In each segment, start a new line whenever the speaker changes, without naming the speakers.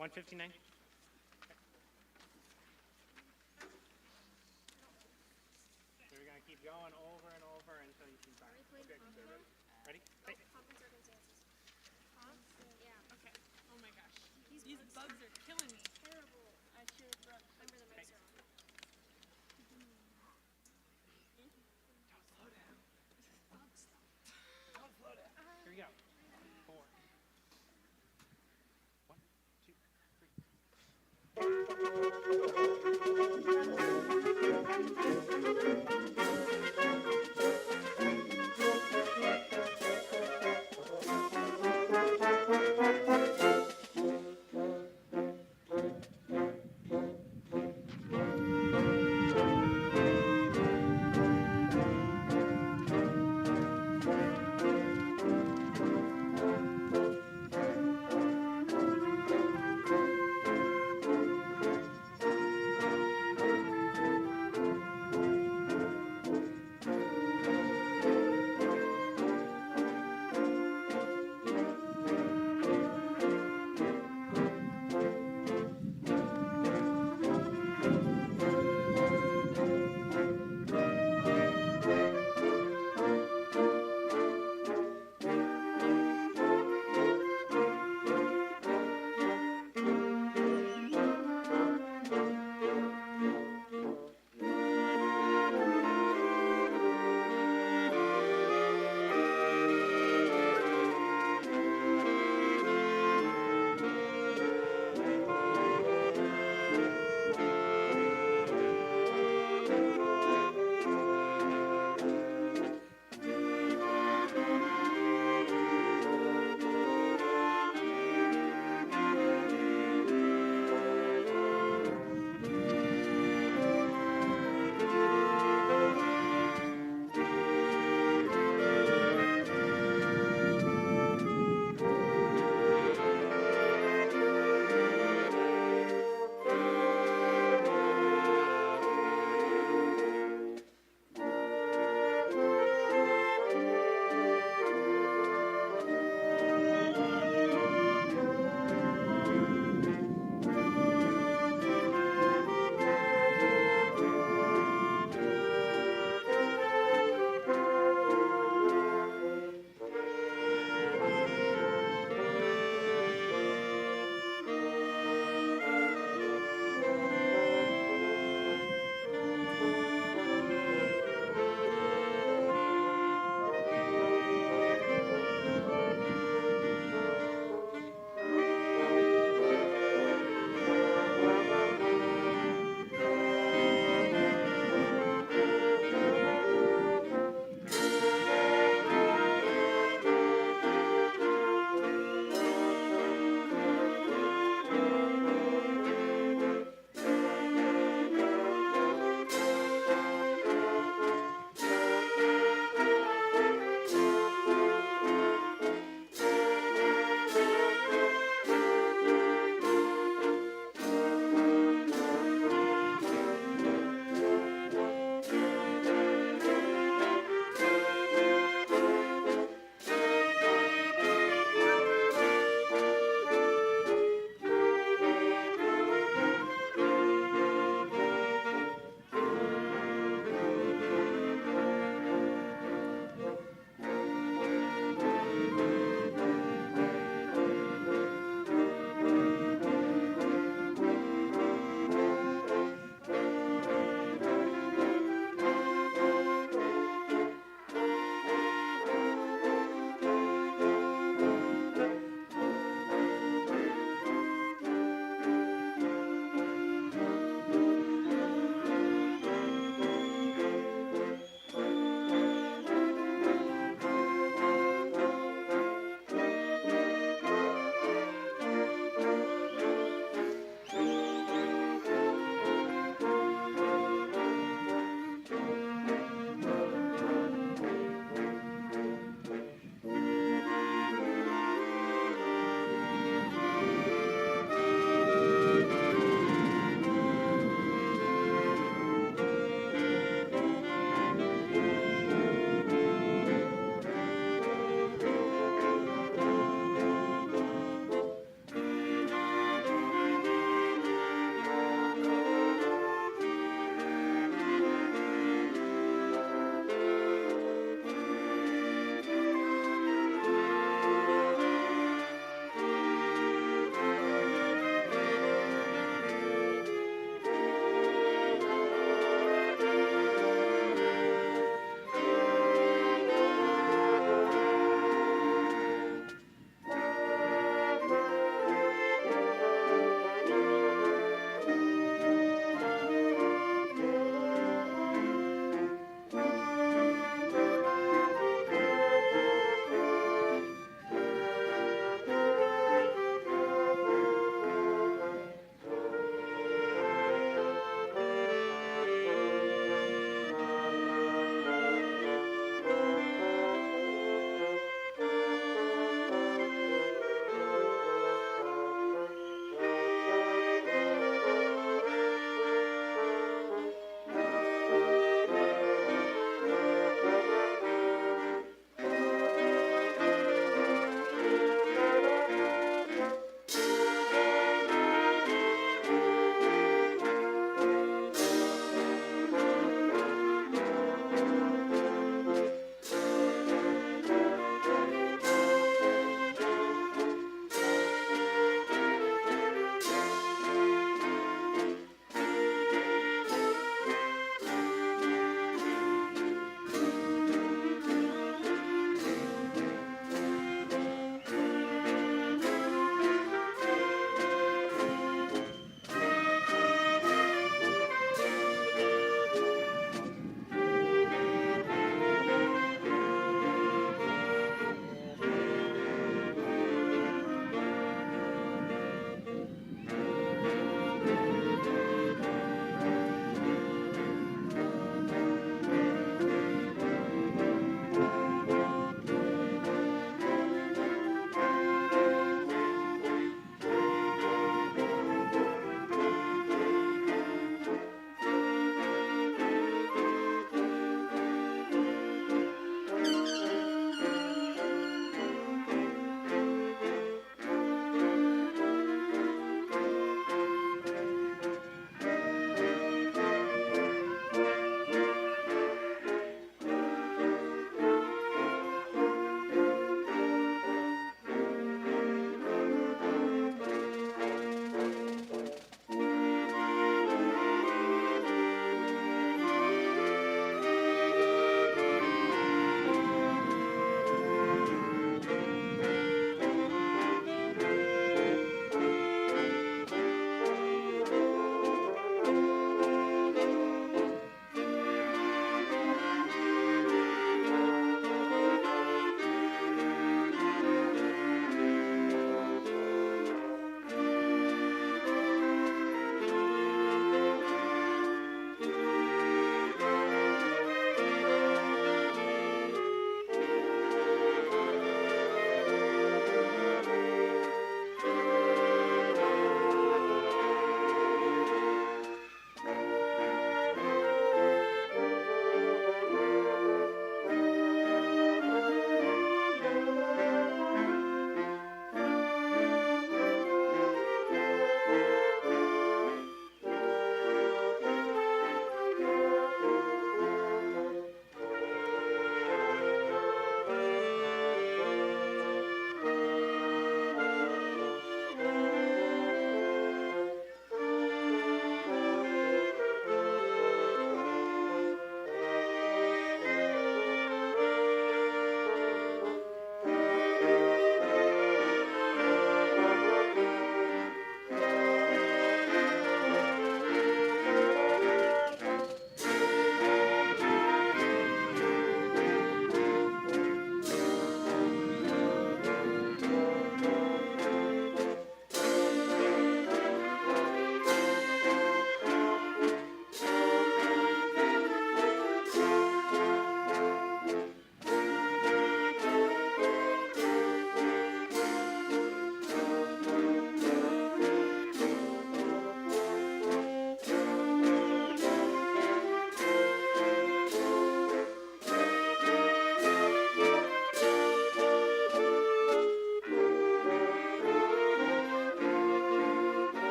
159? So we're going to keep going over and over until you see fire. Okay. Ready? Hey.
Pomp and circumstances.
Pomp?
Yeah.
Okay. Oh my gosh. These bugs are killing me.
Terrible.
I should have brought.
Remember the mics are on.
Don't slow down. Don't slow down. Here we go. 4. 1, 2, 3.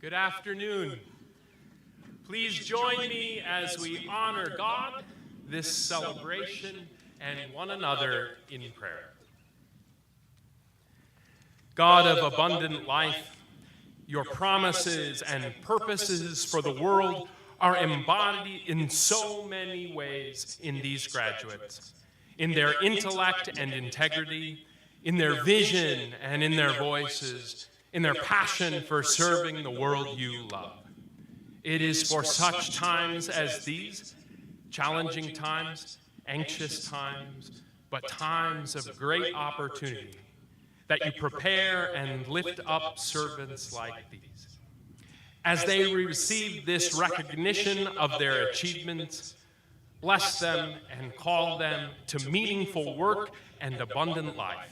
Good afternoon. Please join me as we honor God, this celebration, and one another in prayer. God of abundant life, your promises and purposes for the world are embodied in so many ways in these graduates, in their intellect and integrity, in their vision and in their voices, in their passion for serving the world you love. It is for such times as these, challenging times, anxious times, but times of great opportunity, that you prepare and lift up servants like these. As they receive this recognition of their achievements, bless them and call them to meaningful work and abundant life.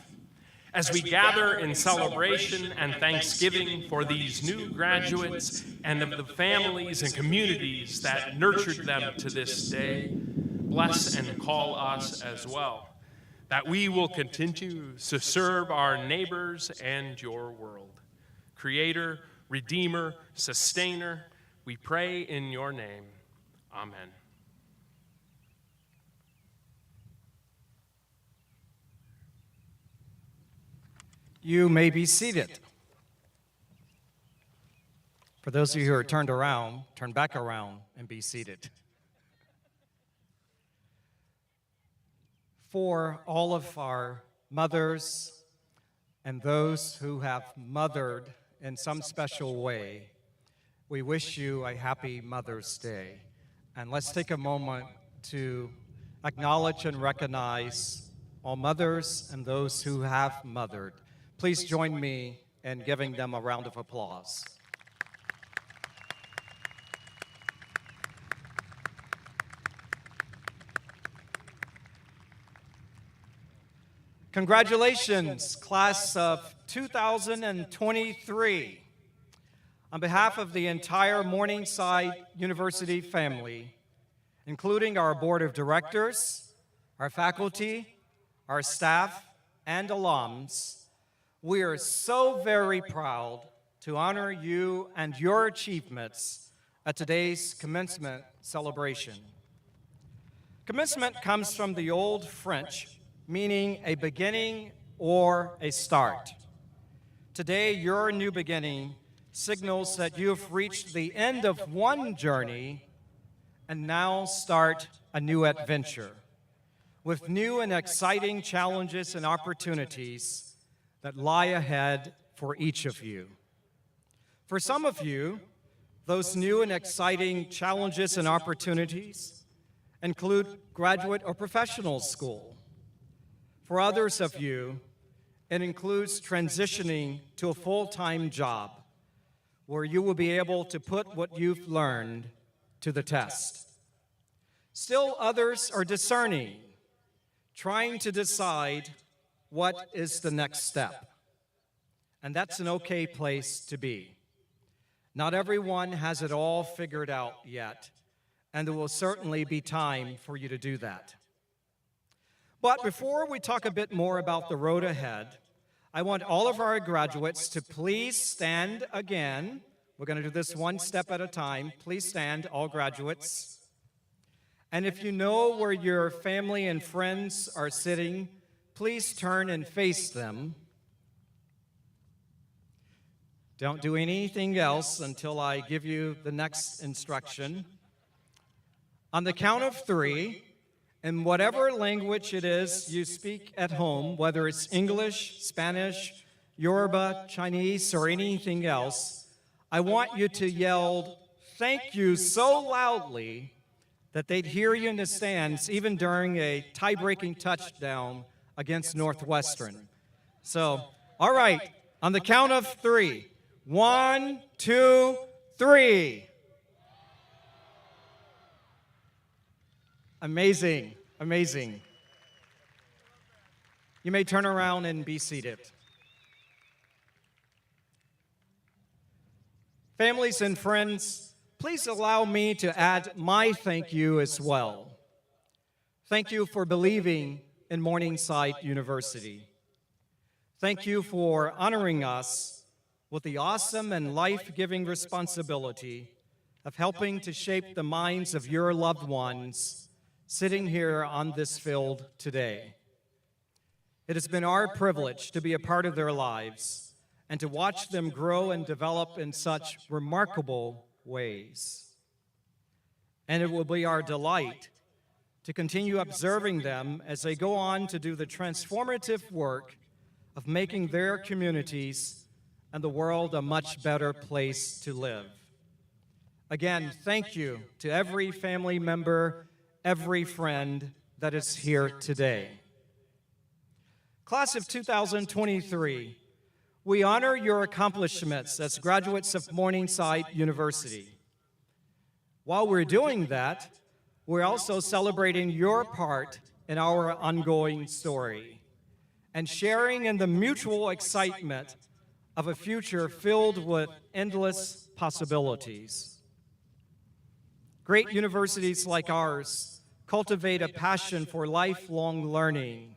As we gather in celebration and thanksgiving for these new graduates and of the families and communities that nurtured them to this day, bless and call us as well, that we will continue to serve our neighbors and your world. Creator, Redeemer, Sustainer, we pray in your name. Amen.
You may be seated. For those of you who are turned around, turn back around and be seated. For all of our mothers and those who have mothered in some special way, we wish you a happy Mother's Day. And let's take a moment to acknowledge and recognize all mothers and those who have mothered. Please join me in giving them a round of applause. Congratulations, class of 2023. On behalf of the entire Morningside University family, including our board of directors, our faculty, our staff, and alums, we are so very proud to honor you and your achievements at today's commencement celebration. Commencement comes from the Old French, meaning a beginning or a start. Today, your new beginning signals that you have reached the end of one journey and now start a new adventure with new and exciting challenges and opportunities that lie ahead for each of you. For some of you, those new and exciting challenges and opportunities include graduate or professional school. For others of you, it includes transitioning to a full-time job where you will be able to put what you've learned to the test. Still others are discerning, trying to decide what is the next step. And that's an okay place to be. Not everyone has it all figured out yet, and there will certainly be time for you to do that. But before we talk a bit more about the road ahead, I want all of our graduates to please stand again. We're going to do this one step at a time. Please stand, all graduates. And if you know where your family and friends are sitting, please turn and face them. Don't do anything else until I give you the next instruction. On the count of 3, in whatever language it is you speak at home, whether it's English, Spanish, Yoruba, Chinese, or anything else, I want you to yell, "Thank you," so loudly that they'd hear you in the stands, even during a tie-breaking touchdown against Northwestern. So, all right, on the count of 3. 1, 2, 3. Amazing, amazing. You may turn around and be seated. Families and friends, please allow me to add my thank you as well. Thank you for believing in Morningside University. Thank you for honoring us with the awesome and life-giving responsibility of helping to shape the minds of your loved ones sitting here on this field today. It has been our privilege to be a part of their lives and to watch them grow and develop in such remarkable ways. And it will be our delight to continue observing them as they go on to do the transformative work of making their communities and the world a much better place to live. Again, thank you to every family member, every friend that is here today. Class of 2023, we honor your accomplishments as graduates of Morningside University. While we're doing that, we're also celebrating your part in our ongoing story and sharing in the mutual excitement of a future filled with endless possibilities. Great universities like ours cultivate a passion for lifelong learning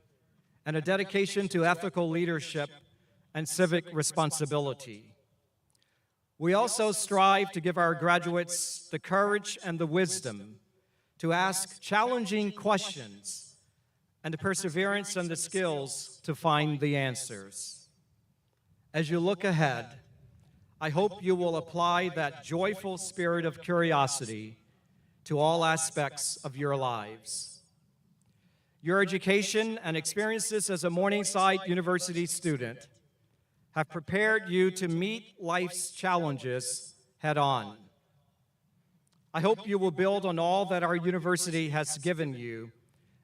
and a dedication to ethical leadership and civic responsibility. We also strive to give our graduates the courage and the wisdom to ask challenging questions and the perseverance and the skills to find the answers. As you look ahead, I hope you will apply that joyful spirit of curiosity to all aspects of your lives. Your education and experiences as a Morningside University student have prepared you to meet life's challenges head-on. I hope you will build on all that our university has given you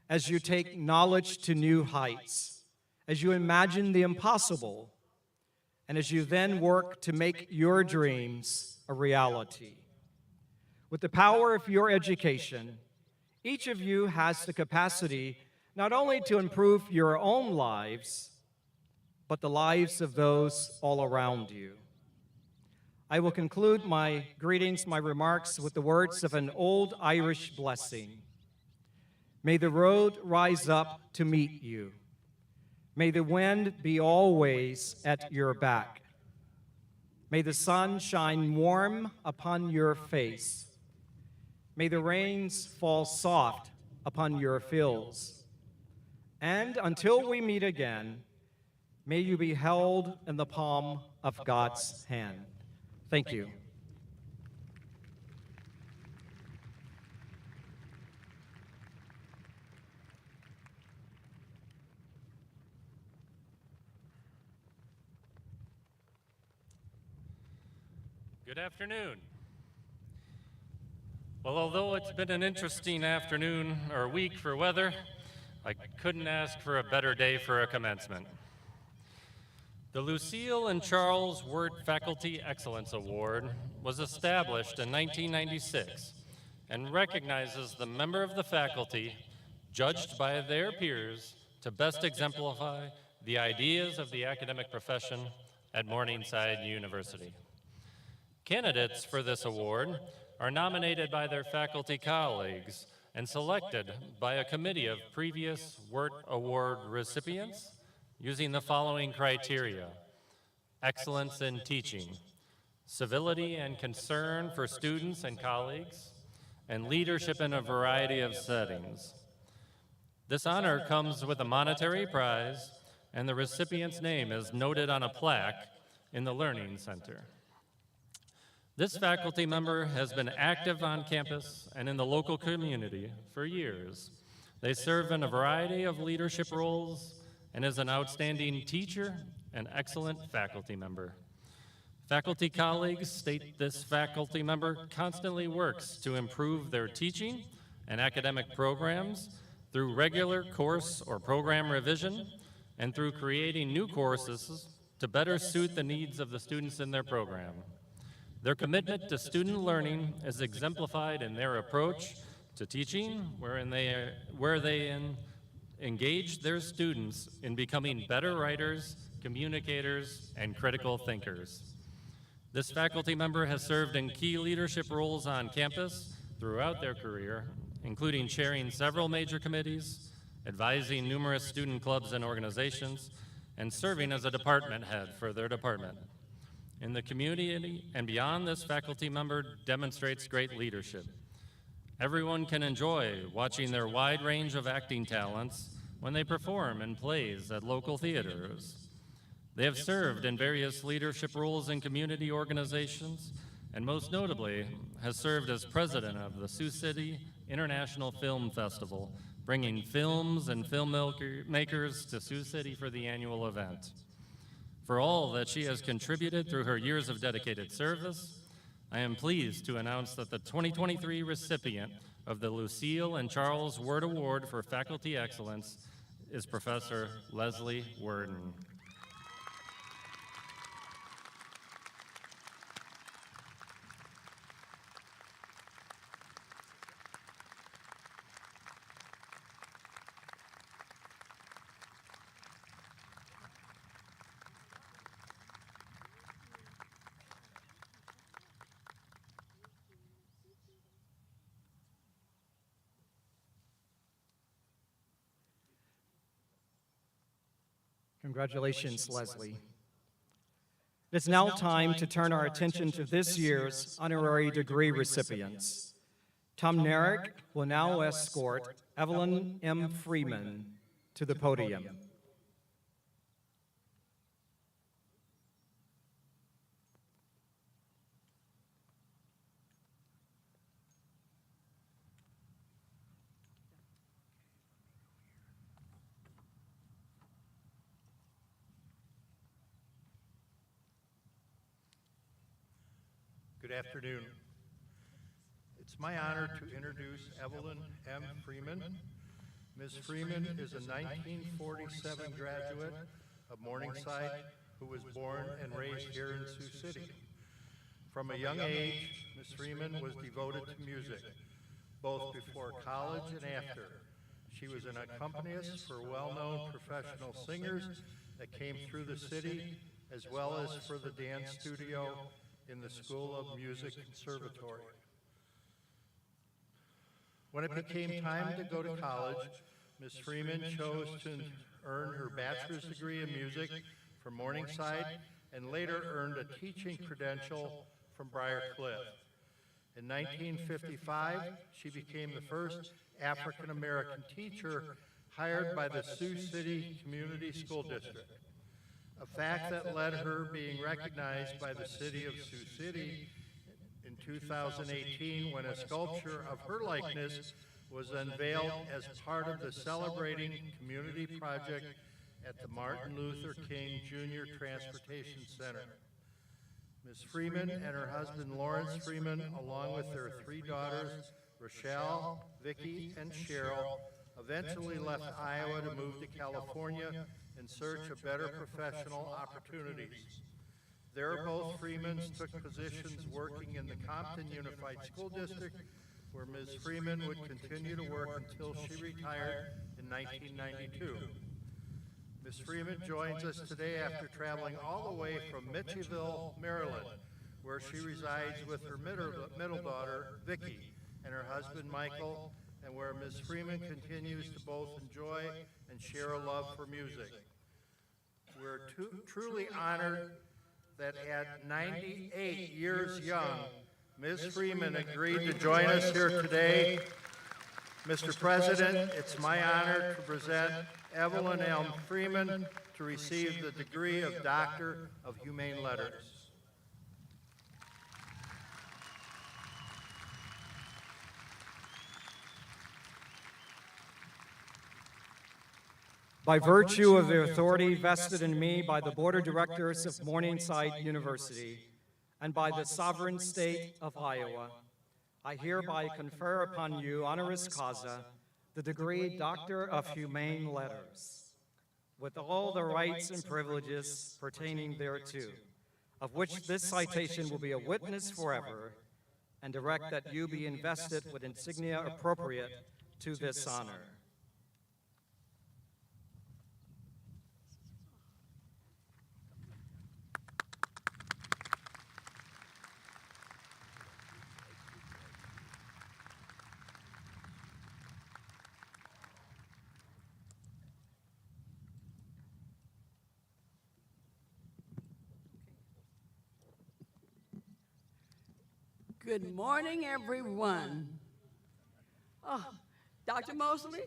as you take knowledge to new heights, as you imagine the impossible, and as you then work to make your dreams a reality. With the power of your education, each of you has the capacity not only to improve your own lives, but the lives of those all around you. I will conclude my greetings, my remarks, with the words of an old Irish blessing. May the road rise up to meet you. May the wind be always at your back. May the sun shine warm upon your face. May the rains fall soft upon your fields. And until we meet again, may you be held in the palm of God's hand. Thank you.
Good afternoon. Well, although it's been an interesting afternoon or week for weather, I couldn't ask for a better day for a commencement. The Lucille and Charles Wirt Faculty Excellence Award was established in 1996 and recognizes the member of the faculty judged by their peers to best exemplify the ideas of the academic profession at Morningside University. Candidates for this award are nominated by their faculty colleagues and selected by a committee of previous Wirt Award recipients using the following criteria: excellence in teaching, civility and concern for students and colleagues, and leadership in a variety of settings. This honor comes with a monetary prize, and the recipient's name is noted on a plaque in the Learning Center. This faculty member has been active on campus and in the local community for years. They serve in a variety of leadership roles and is an outstanding teacher and excellent faculty member. Faculty colleagues state this faculty member constantly works to improve their teaching and academic programs through regular course or program revision and through creating new courses to better suit the needs of the students in their program. Their commitment to student learning is exemplified in their approach to teaching, where they engage their students in becoming better writers, communicators, and critical thinkers. This faculty member has served in key leadership roles on campus throughout their career, including chairing several major committees, advising numerous student clubs and organizations, and serving as a department head for their department. In the community and beyond, this faculty member demonstrates great leadership. Everyone can enjoy watching their wide range of acting talents when they perform in plays at local theaters. They have served in various leadership roles in community organizations, and most notably has served as president of the Sioux City International Film Festival, bringing films and filmmakers to Sioux City for the annual event. For all that she has contributed through her years of dedicated service, I am pleased to announce that the 2023 recipient of the Lucille and Charles Word Award for Faculty Excellence is Professor Leslie Worden.
Congratulations, Leslie. It's now time to turn our attention to this year's honorary degree recipients. Tom Narek will now escort Evelyn M. Freeman to the podium.
Good afternoon. It's my honor to introduce Evelyn M. Freeman. Ms. Freeman is a 1947 graduate of Morningside who was born and raised here in Sioux City. From a young age, Ms. Freeman was devoted to music, both before college and after. She was an accompanist for well-known professional singers that came through the city, as well as for the dance studio in the School of Music Conservatory. When it became time to go to college, Ms. Freeman chose to earn her bachelor's degree in music from Morningside and later earned a teaching credential from Briarcliff. In 1955, she became the first African-American teacher hired by the Sioux City Community School District, a fact that led her being recognized by the city of Sioux City in 2018 when a sculpture of her likeness was unveiled as part of the Celebrating Community Project at the Martin Luther King Jr. Transportation Center. Ms. Freeman and her husband Lawrence Freeman, along with their three daughters, Rochelle, Vicki, and Cheryl, eventually left Iowa to move to California in search of better professional opportunities. There, both Freemans took positions working in the Compton Unified School District, where Ms. Freeman would continue to work until she retired in 1992. Ms. Freeman joins us today after traveling all the way from Mitchellville, Maryland, where she resides with her middle daughter, Vicki, and her husband, Michael, and where Ms. Freeman continues to both enjoy and share a love for music. We're truly honored that at 98 years young, Ms. Freeman agreed to join us here today. Mr. President, it's my honor to present Evelyn M. Freeman to receive the degree of Doctor of Humane Letters.
By virtue of the authority vested in me by the Board of Directors of Morningside University and by the sovereign state of Iowa, I hereby confer upon you honoris causa the degree Doctor of Humane Letters, with all the rights and privileges pertaining thereto, of which this citation will be a witness forever, and direct that you be invested with insignia appropriate to this honor.
Good morning, everyone. Oh, Dr. Mosley,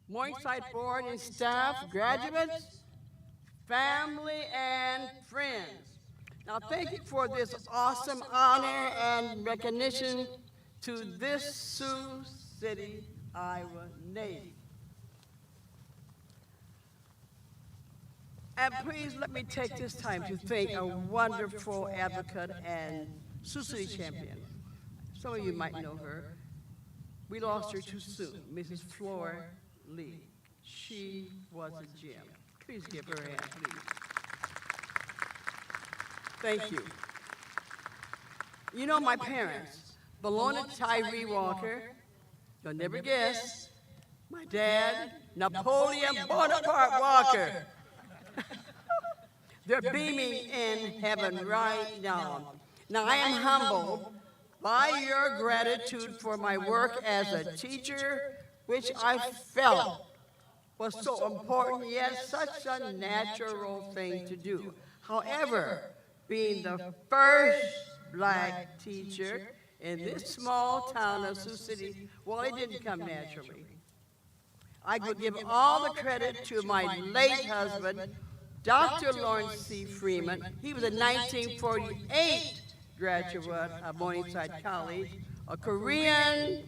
Morningside Board and staff, graduates, family, and friends. Now, thank you for this awesome honor and recognition to this Sioux City, Iowa native. And please let me take this time to thank a wonderful advocate and Sioux City champion. Some of you might know her. We lost her too soon, Mrs. Flora Lee. She was a gem. Please give her a hand, please. Thank you. You know my parents, Bologna Tyree Walker, you'll never guess, my dad, Napoleon Bonaparte Walker. They're beaming in heaven right now. Now, I am humbled by your gratitude for my work as a teacher, which I felt was so important, yet such a natural thing to do. However, being the first black teacher in this small town of Sioux City, well, it didn't come naturally. I could give all the credit to my late husband, Dr. Lawrence C. Freeman. He was a 1948 graduate of Morningside College, a Korean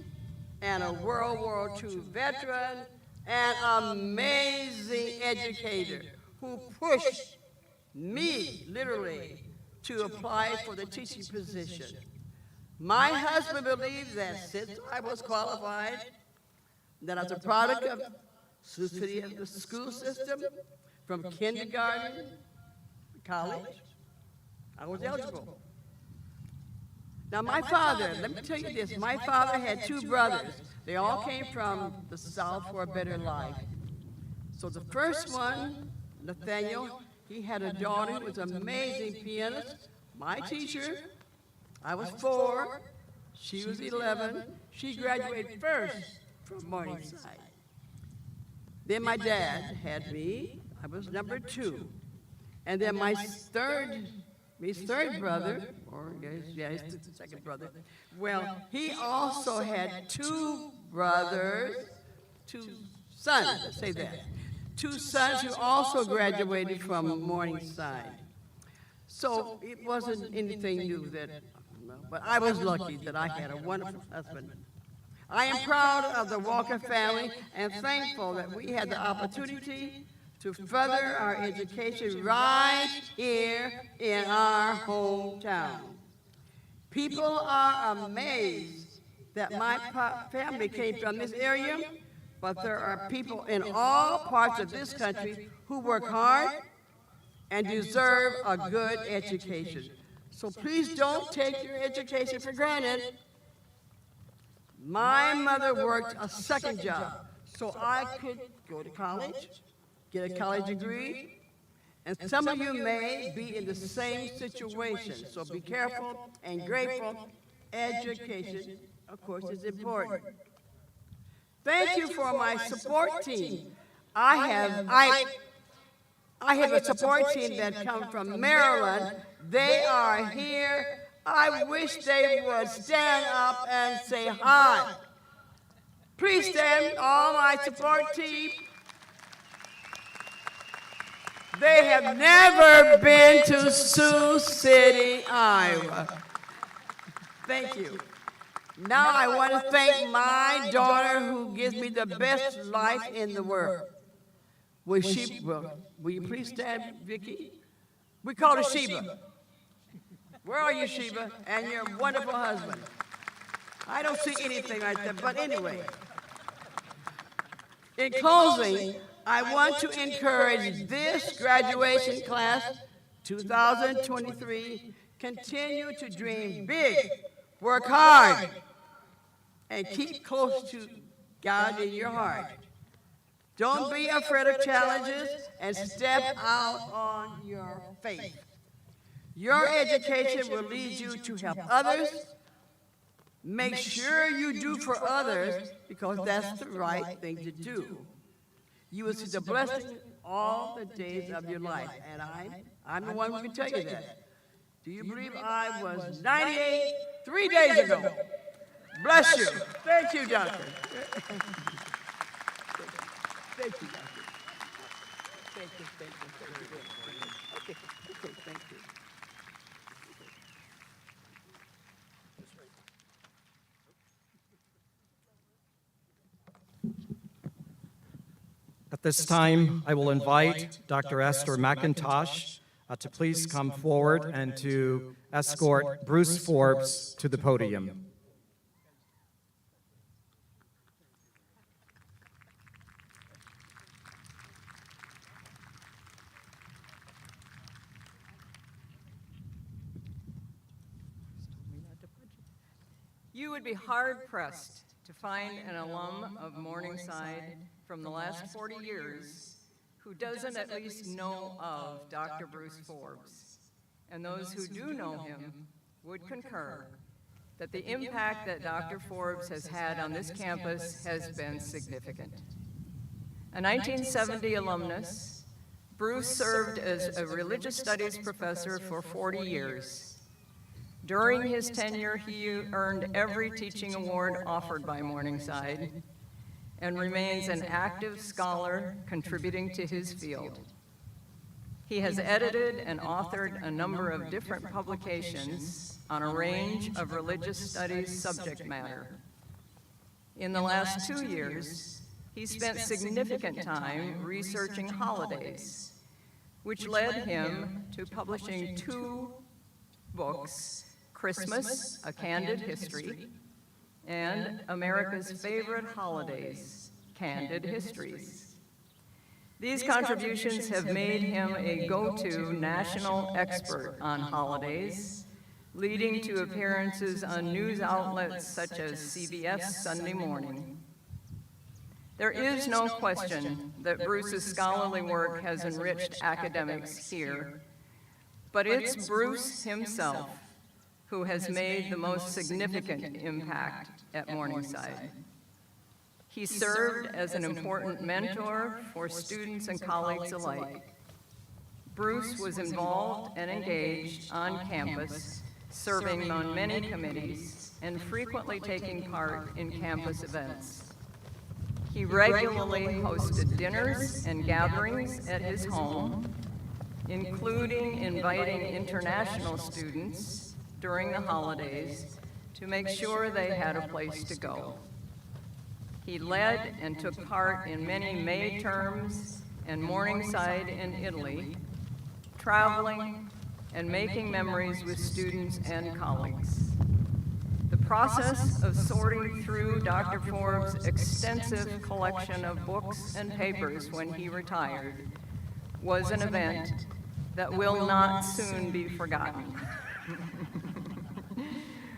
and a World War II veteran, and amazing educator who pushed me, literally, to apply for the teaching position. My husband believed that since I was qualified, that as a product of Sioux City, the school system, from kindergarten to college, I was eligible. Now my father, let me tell you this, my father had two brothers. They all came from the South for a better life. So the first one, Nathaniel, he had a daughter who was an amazing pianist, my teacher. I was 4, she was 11. She graduated first from Morningside. Then my dad had me. I was number 2. And then my third brother, or yeah, he's the second brother, well, he also had 2 brothers, 2 sons, let's say that. 2 sons who also graduated from Morningside. So it wasn't anything new but I was lucky that I had a wonderful husband. I am proud of the Walker family and thankful that we had the opportunity to further our education right here in our hometown. People are amazed that my family came from this area, but there are people in all parts of this country who work hard and deserve a good education. So please don't take your education for granted. My mother worked a second job so I could go to college, get a college degree, and some of you may be in the same situation, so be careful and grateful. Education, of course, is important. Thank you for my support team. I have a support team that comes from Maryland. They are here. I wish they would stand up and say hi. Please stand, all my support team. They have never been to Sioux City, Iowa. Thank you. Now I want to thank my daughter who gives me the best life in the world. Will you please stand, Vicki? We call her Sheba. Where are you, Sheba? And your wonderful husband. I don't see anything like that, but anyway. In closing, I want to encourage this graduation class, 2023, continue to dream big, work hard, and keep close to God in your heart. Don't be afraid of challenges and step out on your faith. Your education will lead you to help others. Make sure you do for others because that's the right thing to do. You will see the blessing all the days of your life, and I'm the one who can tell you that. Do you believe I was 98 3 days ago? Bless you. Thank you, Doctor. Thank you, Doctor. Thank you. Okay, thank you.
At this time, I will invite Dr. Esther McIntosh to please come forward and to escort Bruce Forbes to the podium.
You would be hard-pressed to find an alum of Morningside from the last 40 years who doesn't at least know of Dr. Bruce Forbes. And those who do know him would concur that the impact that Dr. Forbes has had on this campus has been significant. A 1970 alumnus, Bruce served as a religious studies professor for 40 years. During his tenure, he earned every teaching award offered by Morningside and remains an active scholar contributing to his field. He has edited and authored a number of different publications on a range of religious studies subject matter. In the last 2 years, he spent significant time researching holidays, which led him to publishing 2 books, Christmas, A Candid History, and America's Favorite Holidays, Candid Histories. These contributions have made him a go-to national expert on holidays, leading to appearances on news outlets such as CBS Sunday Morning. There is no question that Bruce's scholarly work has enriched academics here, but it's Bruce himself who has made the most significant impact at Morningside. He served as an important mentor for students and colleagues alike. Bruce was involved and engaged on campus, serving on many committees and frequently taking part in campus events. He regularly hosted dinners and gatherings at his home, including inviting international students during the holidays to make sure they had a place to go. He led and took part in many May terms and Morningside in Italy, traveling and making memories with students and colleagues. The process of sorting through Dr. Forbes' extensive collection of books and papers when he retired was an event that will not soon be forgotten.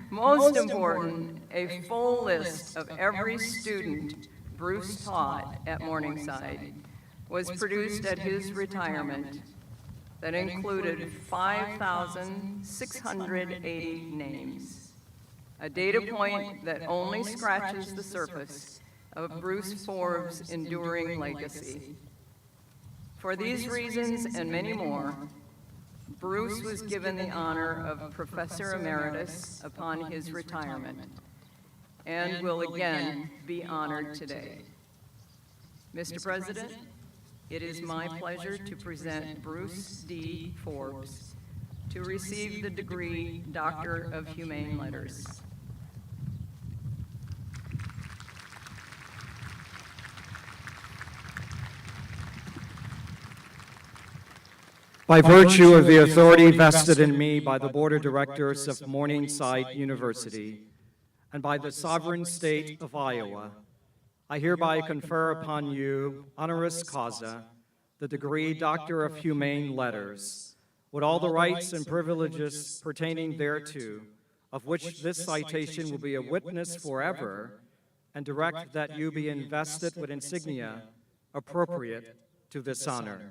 Most important, a full list of every student Bruce taught at Morningside was produced at his retirement that included 5,680 names, a data point that only scratches the surface of Bruce Forbes' enduring legacy. For these reasons and many more, Bruce was given the honor of Professor Emeritus upon his retirement and will again be honored today. Mr. President, it is my pleasure to present Bruce D. Forbes to receive the degree Doctor of Humane Letters.
By virtue of the authority vested in me by the Board of Directors of Morningside University and by the sovereign state of Iowa, I hereby confer upon you, honoris causa, the degree Doctor of Humane Letters, with all the rights and privileges pertaining thereto, of which this citation will be a witness forever, and direct that you be invested with insignia appropriate to this honor.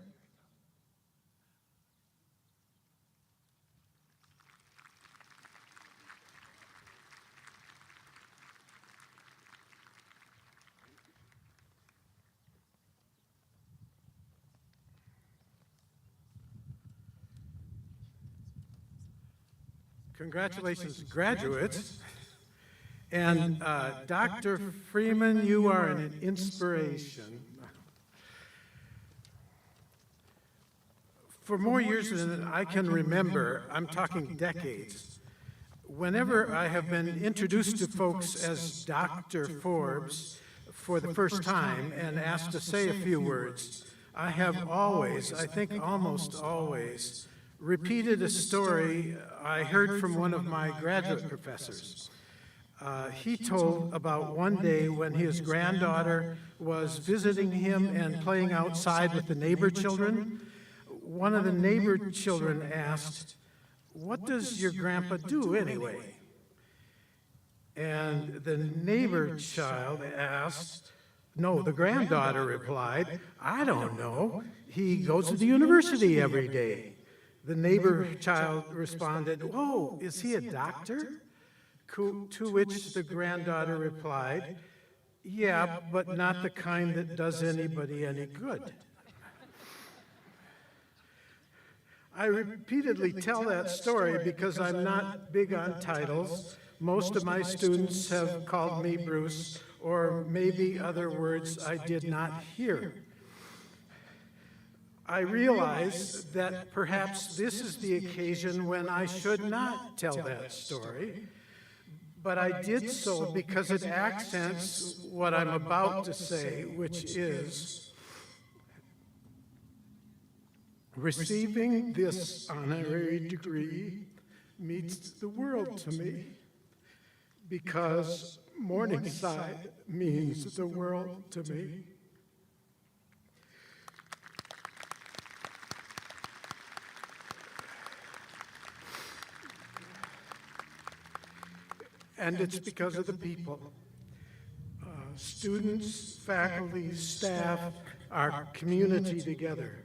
Congratulations, graduates. And Dr. Freeman, you are an inspiration. For more years than I can remember, I'm talking decades, whenever I have been introduced to folks as Dr. Forbes for the first time and asked to say a few words, I have always, I think almost always, repeated a story I heard from one of my graduate professors. He told about one day when his granddaughter was visiting him and playing outside with the neighbor children. One of the neighbor children asked, "What does your grandpa do anyway?" And the neighbor child asked, no, the granddaughter replied, "I don't know. He goes to the university every day." The neighbor child responded, "Whoa, is he a doctor?" To which the granddaughter replied, "Yeah, but not the kind that does anybody any good." I repeatedly tell that story because I'm not big on titles. Most of my students have called me Bruce, or maybe other words I did not hear. I realize that perhaps this is the occasion when I should not tell that story, but I did so because it accents what I'm about to say, which is, receiving this honorary degree means the world to me, because Morningside means the world to me. And it's because of the people. Students, faculty, staff, our community together.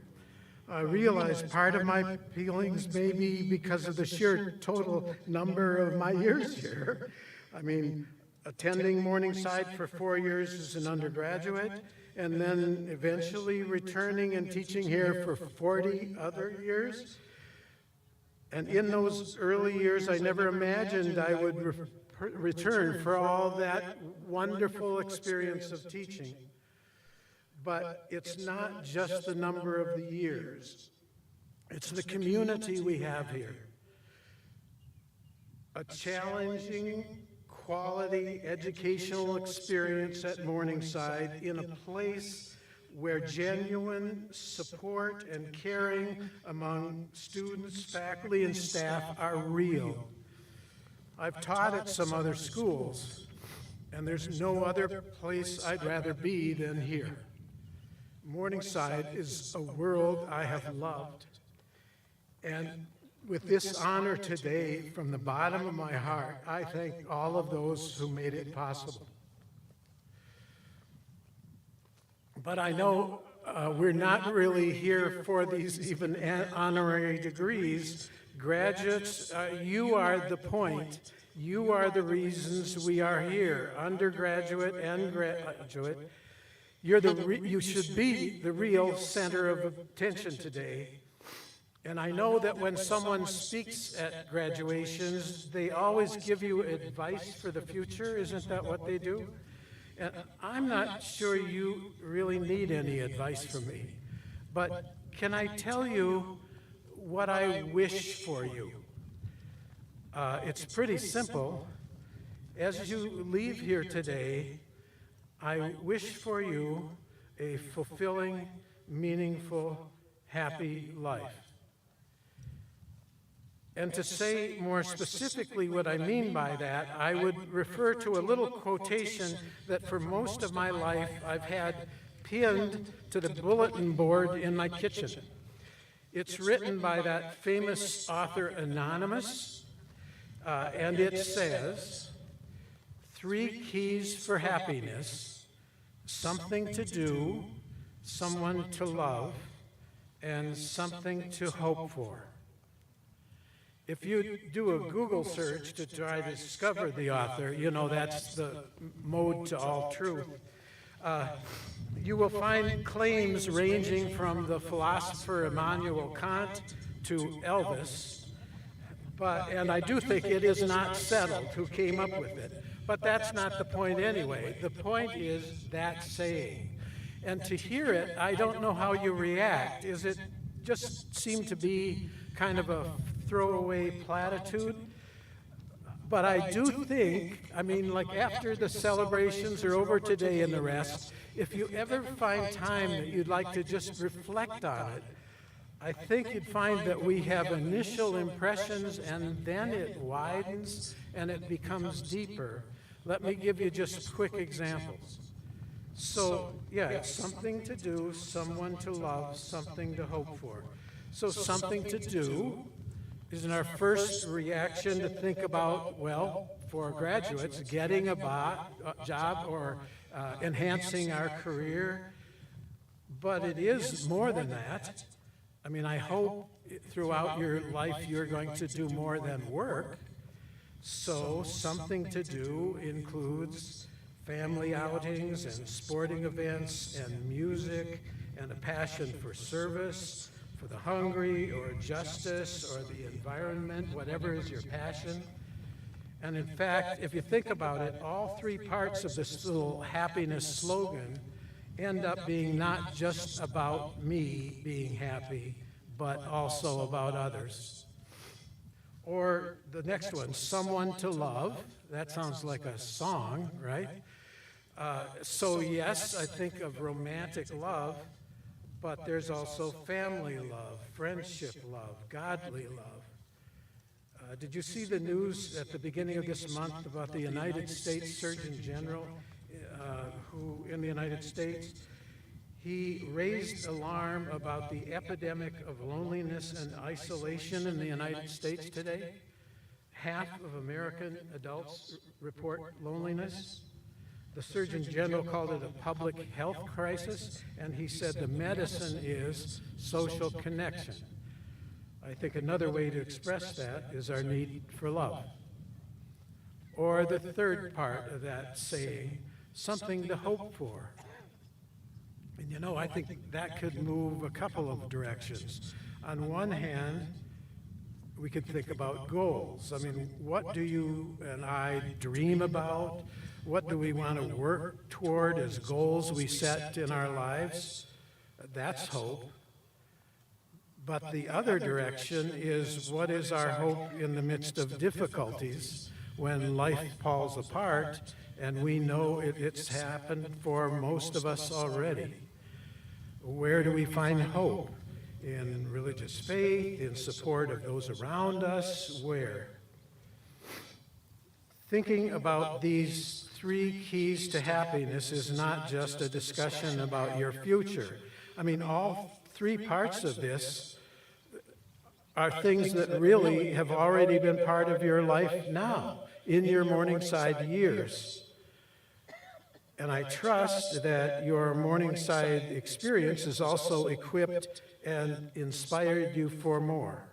I realize part of my feelings may be because of the sheer total number of my years here. I mean, attending Morningside for 4 years as an undergraduate, and then eventually returning and teaching here for 40 other years. And in those early years, I never imagined I would return for all that wonderful experience of teaching. But it's not just the number of the years. It's the community we have here. A challenging, quality educational experience at Morningside in a place where genuine support and caring among students, faculty, and staff are real. I've taught at some other schools, and there's no other place I'd rather be than here. Morningside is a world I have loved. And with this honor today, from the bottom of my heart, I thank all of those who made it possible. But I know we're not really here for these even honorary degrees. Graduates, you are the point. You are the reasons we are here, undergraduate and graduate. You should be the real center of attention today. And I know that when someone speaks at graduations, they always give you advice for the future. Isn't that what they do? And I'm not sure you really need any advice from me. But can I tell you what I wish for you? It's pretty simple. As you leave here today, I wish for you a fulfilling, meaningful, happy life. And to say more specifically what I mean by that, I would refer to a little quotation that for most of my life I've had pinned to the bulletin board in my kitchen. It's written by that famous author Anonymous, and it says, 3 keys for happiness: something to do, someone to love, and something to hope for. If you do a Google search to try to discover the author, you know that's the mode to all truth. You will find claims ranging from the philosopher Immanuel Kant to Elvis, And I do think it is not settled who came up with it. But that's not the point anyway. The point is that saying. And to hear it, I don't know how you react. Is it just seem to be kind of a throwaway platitude? But I do think, I mean, like after the celebrations are over today and the rest, if you ever find time that you'd like to just reflect on it, I think you'd find that we have initial impressions and then it widens and it becomes deeper. Let me give you just quick examples. So, yeah, it's something to do, someone to love, something to hope for. So something to do is in our first reaction to think about, well, for graduates, getting a job or enhancing our career. But it is more than that. I mean, I hope throughout your life you're going to do more than work. So something to do includes family outings and sporting events and music and a passion for service, for the hungry or justice or the environment, whatever is your passion. And in fact, if you think about it, all three parts of this little happiness slogan end up being not just about me being happy, but also about others. Or the next one, someone to love. That sounds like a song, right? So yes, I think of romantic love, but there's also family love, friendship love, godly love. Did you see the news at the beginning of this month about the United States Surgeon General who in the United States, he raised alarm about the epidemic of loneliness and isolation in the United States today? Half of American adults report loneliness. The Surgeon General called it a public health crisis, and he said the medicine is social connection. I think another way to express that is our need for love. Or the third part of that saying, something to hope for. And you know, I think that could move a couple of directions. On one hand, we could think about goals. I mean, what do you and I dream about? What do we want to work toward as goals we set in our lives? That's hope. But the other direction is, what is our hope in the midst of difficulties when life falls apart, and we know it's happened for most of us already? Where do we find hope? In religious faith, in support of those around us? Where? Thinking about these three keys to happiness is not just a discussion about your future. I mean, all three parts of this are things that really have already been part of your life now, in your Morningside years. And I trust that your Morningside experience has also equipped and inspired you for more.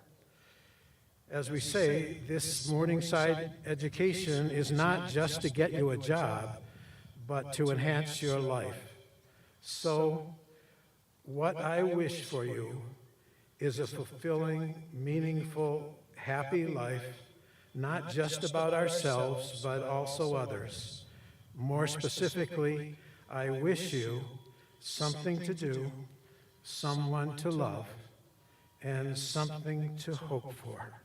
As we say, this Morningside education is not just to get you a job, but to enhance your life. So, what I wish for you is a fulfilling, meaningful, happy life, not just about ourselves, but also others. More specifically, I wish you something to do, someone to love, and something to hope for.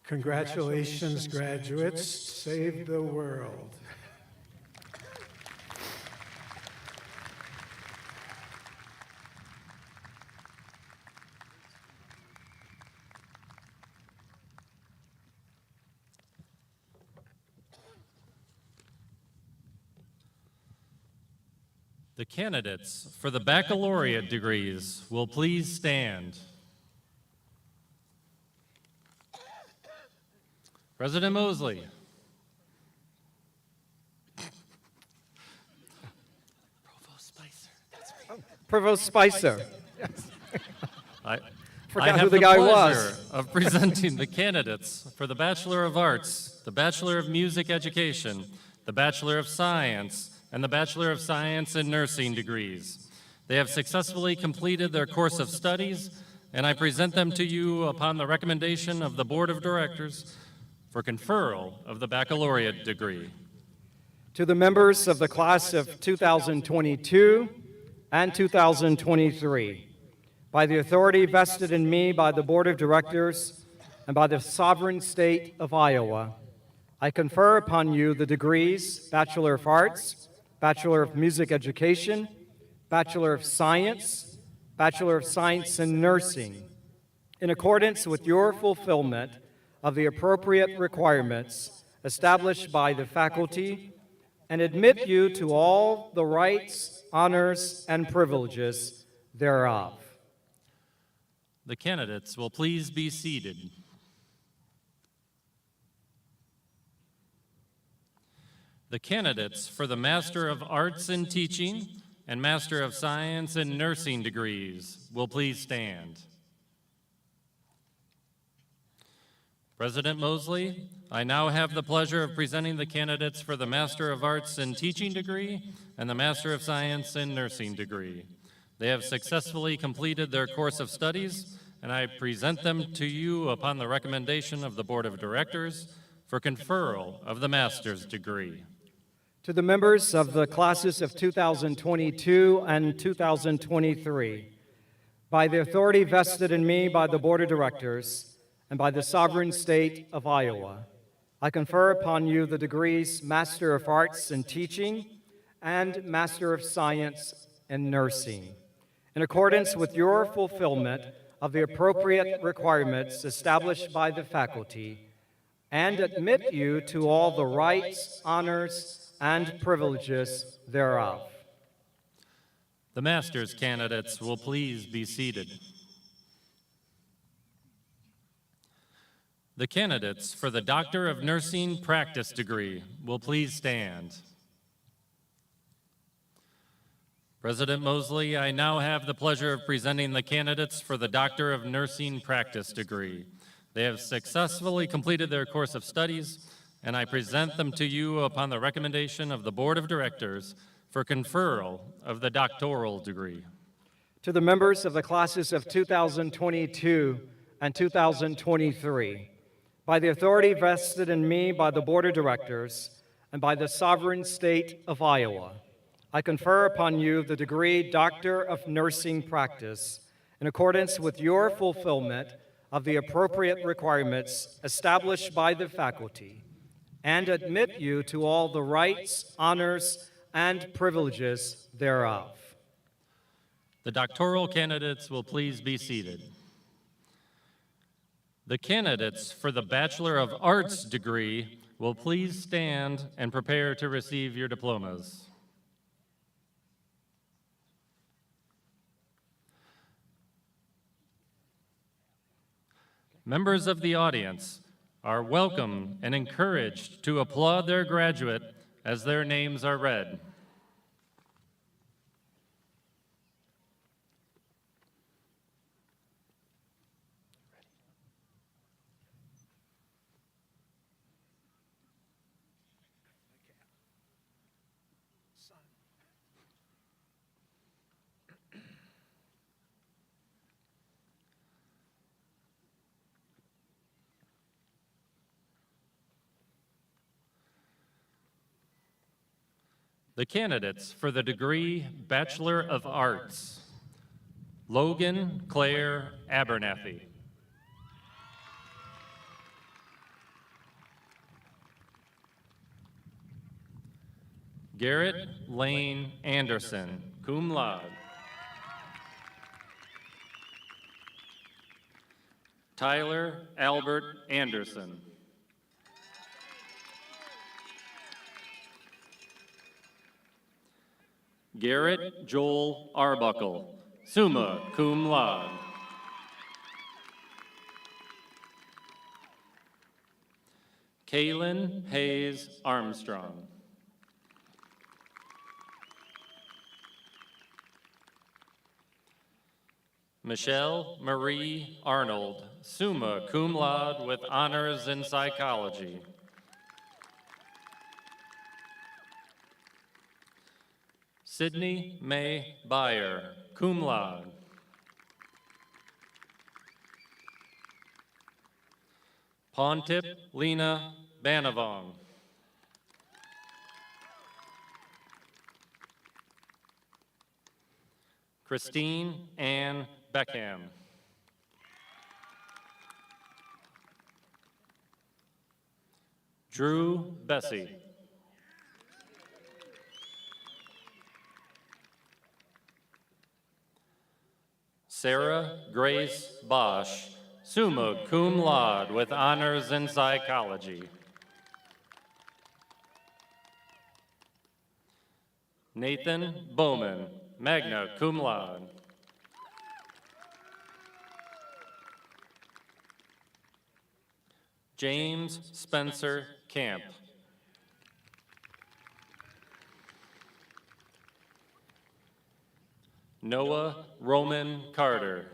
Congratulations, graduates. Save the world.
The candidates for the baccalaureate degrees will please stand. President Mosley.
Provost Spicer.
I
Forgot
have
who the guy
pleasure
was.
of presenting the candidates for the Bachelor of Arts, the Bachelor of Music Education, the Bachelor of Science, and the Bachelor of Science in Nursing degrees. They have successfully completed their course of studies and I present them to you upon the recommendation of the Board of Directors for conferral of the baccalaureate degree.
To the members of the class of 2022 and 2023, by the authority vested in me by the Board of Directors and by the sovereign state of Iowa, I confer upon you the degrees Bachelor of Arts, Bachelor of Music Education, Bachelor of Science, Bachelor of Science in Nursing, in accordance with your fulfillment of the appropriate requirements established by the faculty, and admit you to all the rights, honors, and privileges thereof.
The candidates will please be seated. The candidates for the Master of Arts in Teaching and Master of Science in Nursing degrees will please stand. President Mosley, I now have the pleasure of presenting the candidates for the Master of Arts in Teaching degree and the Master of Science in Nursing degree. They have successfully completed their course of studies, and I present them to you upon the recommendation of the Board of Directors for conferral of the master's degree.
To the members of the classes of 2022 and 2023, by the authority vested in me by the Board of Directors and by the sovereign state of Iowa, I confer upon you the degrees Master of Arts in Teaching and Master of Science in Nursing, in accordance with your fulfillment of the appropriate requirements established by the faculty, and admit you to all the rights, honors, and privileges thereof.
The master's candidates will please be seated. The candidates for the Doctor of Nursing Practice degree will please stand. President Mosley, I now have the pleasure of presenting the candidates for the Doctor of Nursing Practice degree. They have successfully completed their course of studies, and I present them to you upon the recommendation of the Board of Directors for conferral of the doctoral degree.
To the members of the classes of 2022 and 2023, by the authority vested in me by the Board of Directors and by the sovereign state of Iowa, I confer upon you the degree Doctor of Nursing Practice in accordance with your fulfillment of the appropriate requirements established by the faculty, and admit you to all the rights, honors, and privileges thereof.
The doctoral candidates will please be seated. The candidates for the Bachelor of Arts degree will please stand and prepare to receive your diplomas. Members of the audience are welcome and encouraged to applaud their graduate as their names are read. The candidates for the degree Bachelor of Arts: Logan Claire Abernathy. Garrett Lane Anderson, cum laude. Tyler Albert Anderson. Garrett Joel Arbuckle, summa cum laude. Kaylin Hayes Armstrong. Michelle Marie Arnold, summa cum laude with honors in psychology. Sydney May Byer, cum laude. Pontip Lena Banavong. Christine Ann Beckham. Drew Bessie. Sarah Grace Bosch, summa cum laude with honors in psychology. Nathan Bowman, magna cum laude. James Spencer Camp. Noah Roman Carter.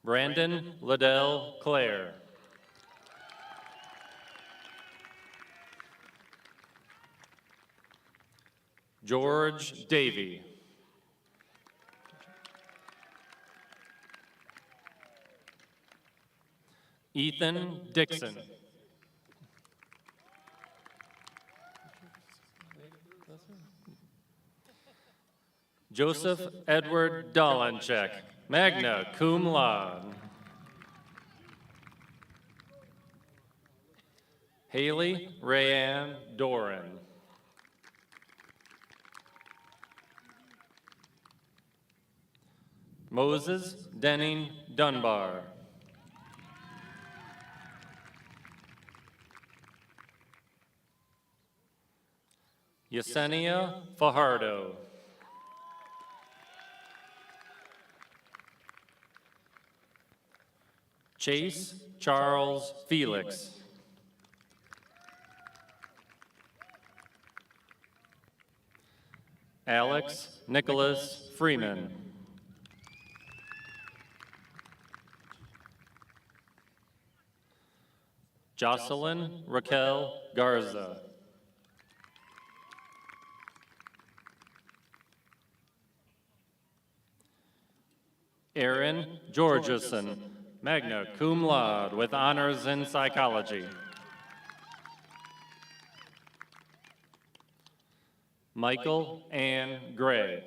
Brandon Liddell Clare. George Davey. Ethan Dixon. Joseph Edward Dolanchek, magna cum laude. Haley Rayanne Doran. Moses Denning Dunbar. Yesenia Fajardo. Chase Charles Felix. Alex Nicholas Freeman. Jocelyn Raquel Garza. Aaron Georgeson, magna cum laude with honors in psychology. Michael Ann Gray.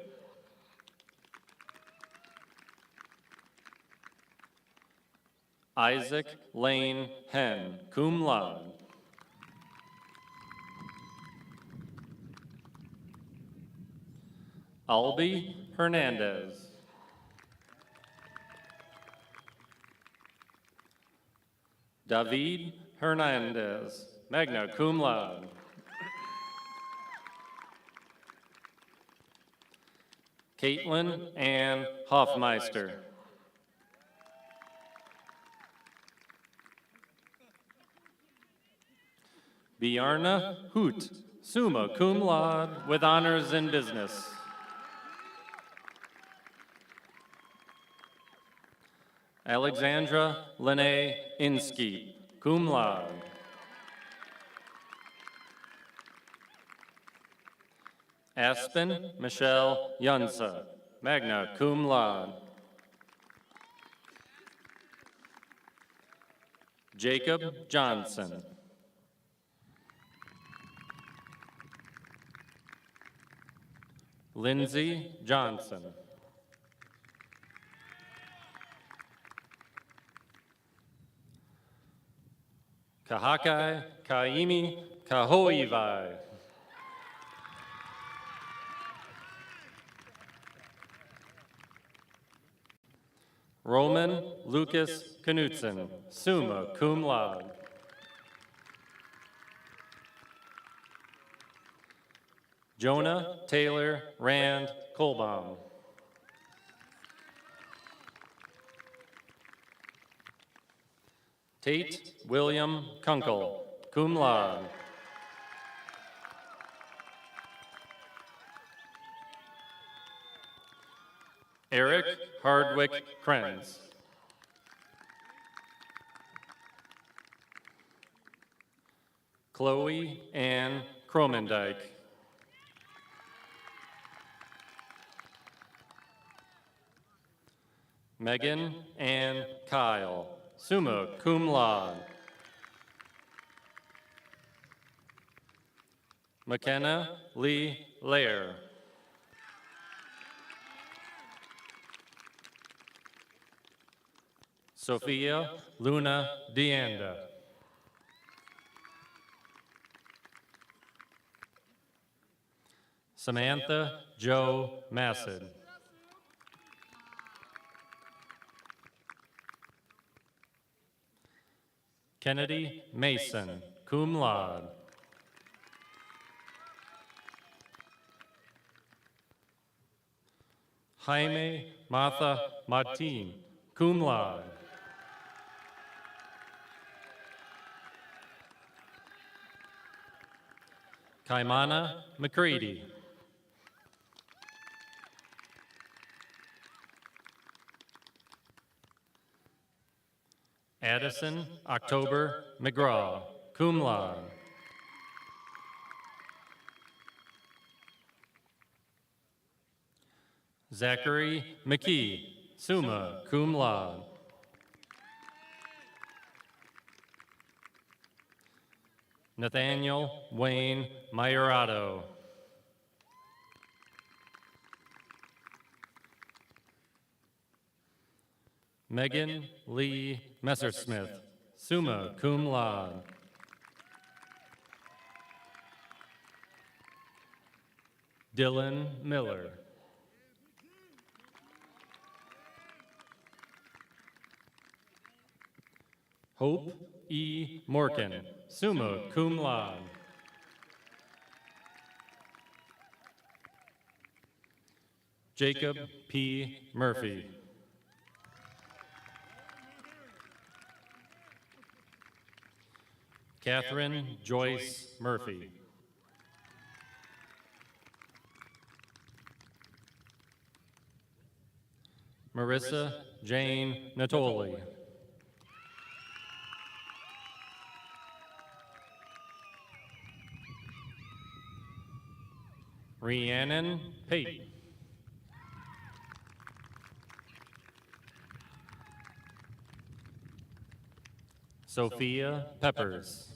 Isaac Lane Henn, cum laude. Albie Hernandez. David Hernandez, magna cum laude. Caitlin Ann Hoffmeister. Bjarna Hoot, summa cum laude with honors in business. Alexandra Lene Inskeep, cum laude. Aspen Michelle Yunsa, magna cum laude. Jacob Johnson. Lindsay Johnson. Kahakai Kaimi Kahoivai. Roman Lucas Knutson, summa cum laude. Jonah Taylor Rand Kolbaum. Tate William Kunkel, cum laude. Eric Hardwick Krenz. Chloe Ann Kromendijk. Megan Ann Kyle, summa cum laude. McKenna Lee Lair. Sophia Luna Deanda. Samantha Jo Massad. Kennedy Mason, cum laude. Jaime Martha Martin, cum laude. Kaimana McCready. Addison October McGraw, cum laude. Zachary McKee, summa cum laude. Nathaniel Wayne Mayorato. Megan Lee Messersmith, summa cum laude. Dylan Miller. Hope E. Morkin, summa cum laude. Jacob P. Murphy. Catherine Joyce Murphy. Marissa Jane Natoli. Rhiannon Pate. Sophia Peppers.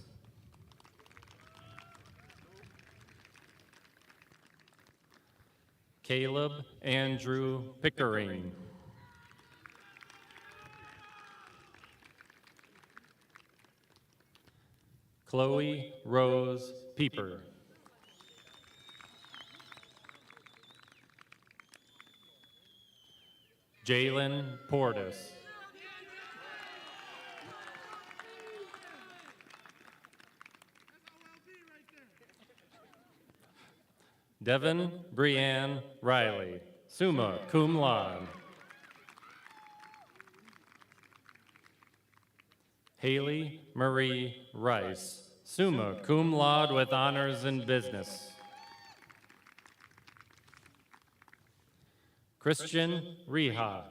Caleb Andrew Pickering. Chloe Rose Pieper. Jalen Portis. Devin Brianne Riley, summa cum laude. Haley Marie Rice, summa cum laude with honors in business. Christian Reha.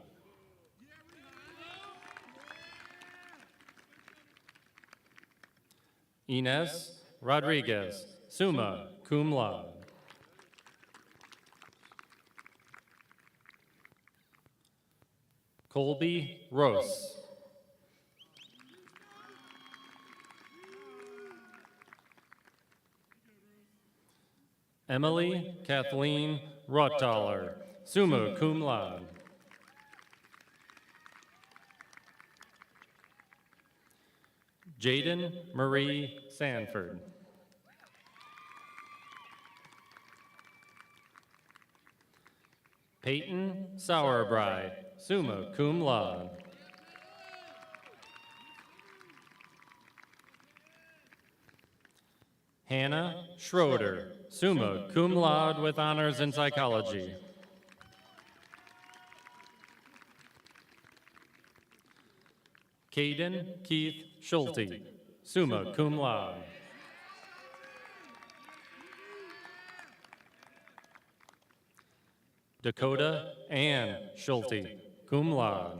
Inez Rodriguez, summa cum laude. Colby Rose. Emily Kathleen Rottaler, summa cum laude. Jaden Marie Sanford. Peyton Sauerbrei, summa cum laude. Hannah Schroeder, summa cum laude with honors in psychology. Caden Keith Schulte, summa cum laude. Dakota Ann Schulte, cum laude.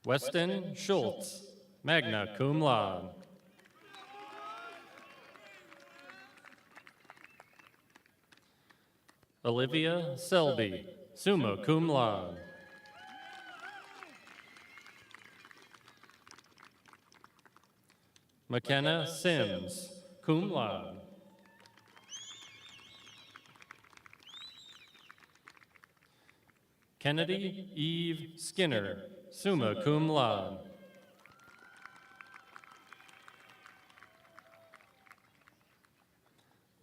Weston Schultz, magna cum laude. Olivia Selby, summa cum laude. McKenna Sims, cum laude. Kennedy Eve Skinner, summa cum laude.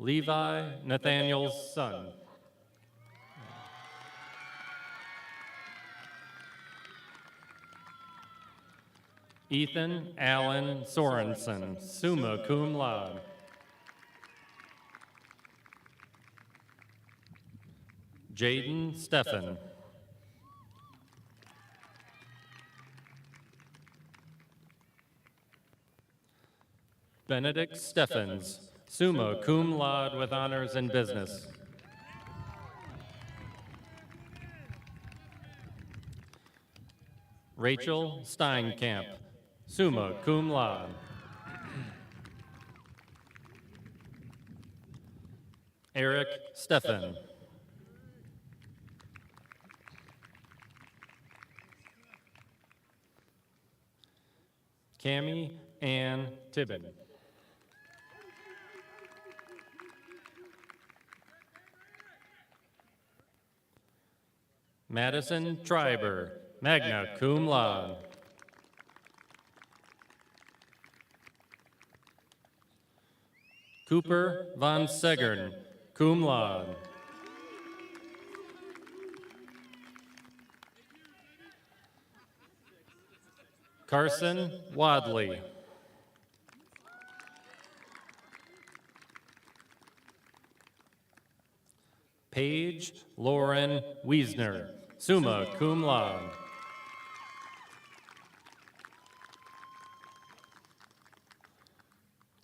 Levi Nathaniel's son. Ethan Allen Sorensen, summa cum laude. Jaden Steffen. Benedict Steffens, summa cum laude with honors in business. Rachel Steinkamp, summa cum laude. Eric Steffen. Cammie Ann Tibbin. Madison Triber, magna cum laude. Cooper von Segern, cum laude. Carson Wadley. Paige Lauren Wiesner, summa cum laude.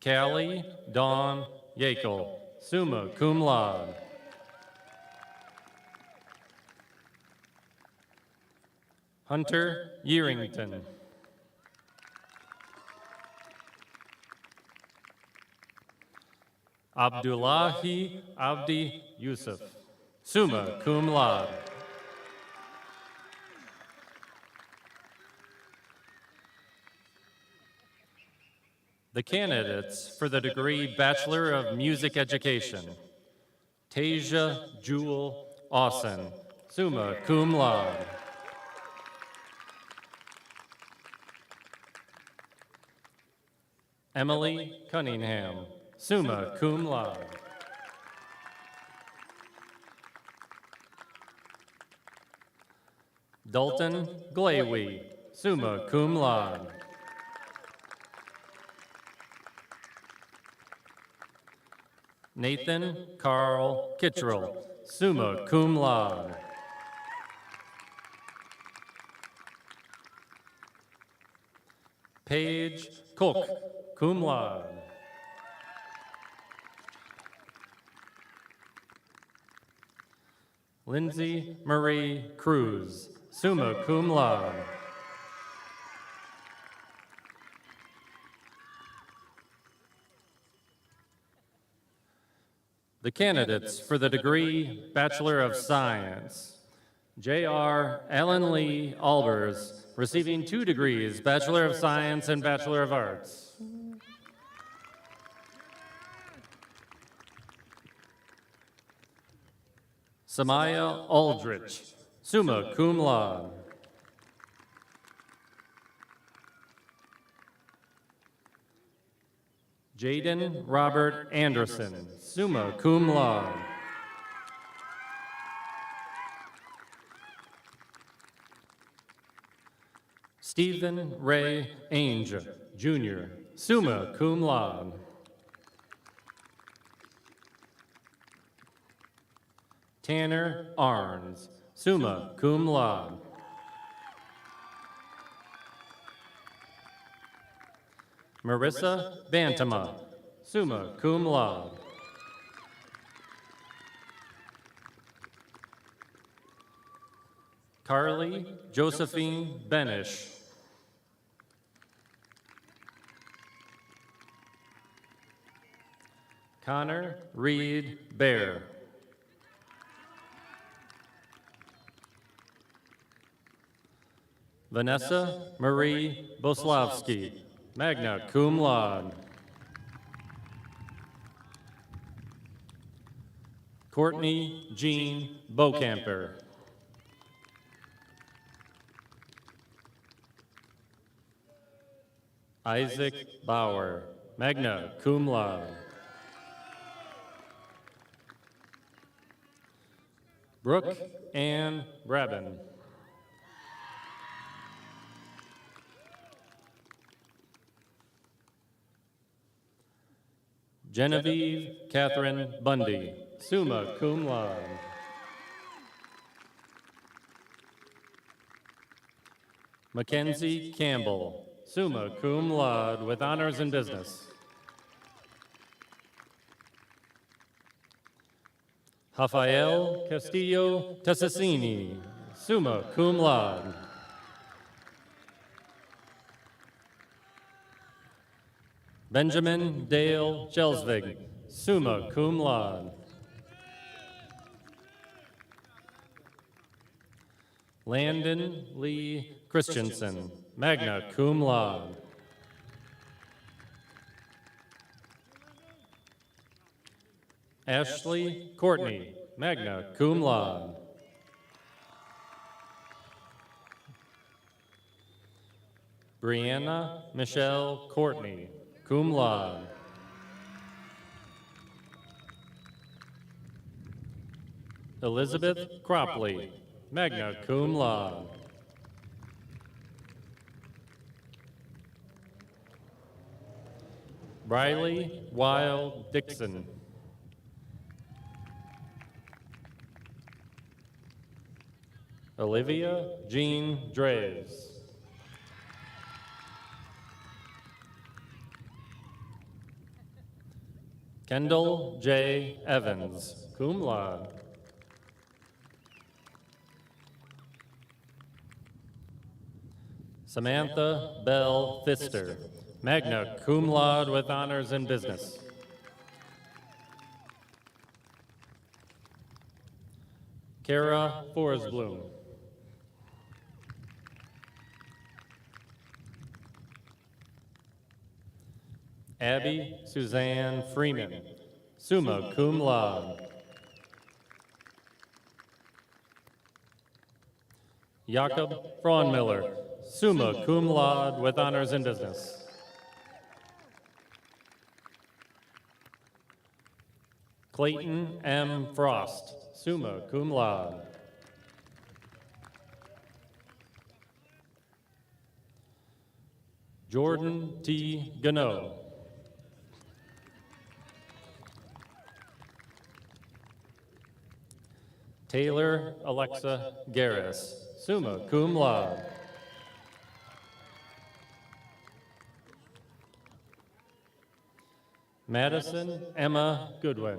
Callie Dawn Yakel, summa cum laude. Hunter Yerington. Abdullahi Abdi Yusuf, summa cum laude. The candidates for the degree Bachelor of Music Education: Tasia Jewel Austin, summa cum laude. Emily Cunningham, summa cum laude. Dalton Glawy, summa cum laude. Nathan Carl Kittrell, summa cum laude. Paige Cook, cum laude. Lindsay Marie Cruz, summa cum laude. The candidates for the degree Bachelor of Science: J.R. Allen Lee Albers, receiving 2 degrees, Bachelor of Science and Bachelor of Arts. Samaya Aldrich, summa cum laude. Jaden Robert Anderson, summa cum laude. Stephen Ray Ainge, Jr., summa cum laude. Tanner Arns, summa cum laude. Marissa Bantama, summa cum laude. Carly Josephine Benish. Connor Reed Bear. Vanessa Marie Boslavsky, magna cum laude. Courtney Jean Beaucamper. Isaac Bauer, magna cum laude. Brooke Ann Brabin. Genevieve Catherine Bundy, summa cum laude. Mackenzie Campbell, summa cum laude with honors in business. Rafael Castillo Tessassini, summa cum laude. Benjamin Dale Jelsvig, summa cum laude. Landon Lee Christensen, magna cum laude. Ashley Courtney, magna cum laude. Brianna Michelle Courtney, cum laude. Elizabeth Cropley, magna cum laude. Briley Wild Dixon. Olivia Jean Draves. Kendall J. Evans, cum laude. Samantha Bell Pfister, magna cum laude with honors in business. Kara Forsblom. Abby Suzanne Freeman, summa cum laude. Jakob Fraunmiller, summa cum laude with honors in business. Clayton M. Frost, summa cum laude. Jordan T. Gano. Taylor Alexa Garris, summa cum laude. Madison Emma Goodwin.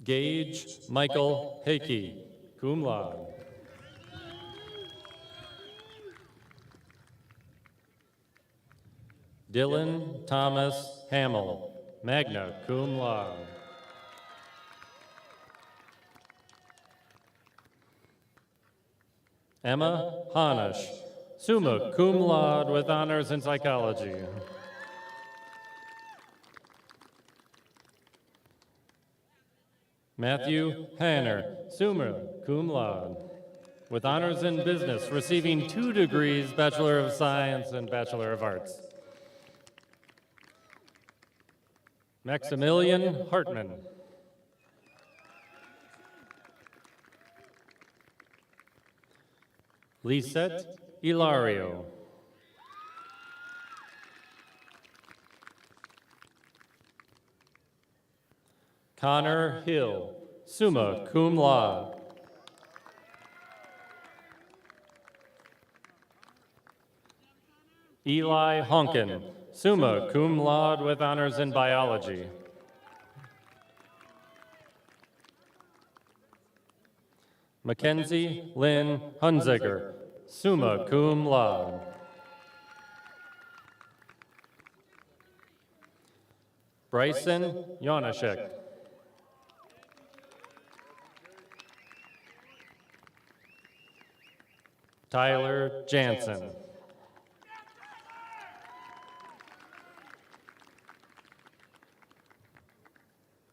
Gage Michael Hakey, cum laude. Dylan Thomas Hamill, magna cum laude. Emma Hanish, summa cum laude with honors in psychology. Matthew Hanner, summa cum laude, with honors in business, receiving 2 degrees, Bachelor of Science and Bachelor of Arts. Maximilian Hartman. Lisette Ilario. Connor Hill, summa cum laude. Eli Honkin, summa cum laude with honors in biology. Mackenzie Lynn Hunziger, summa cum laude. Bryson Jonashek. Tyler Jansen.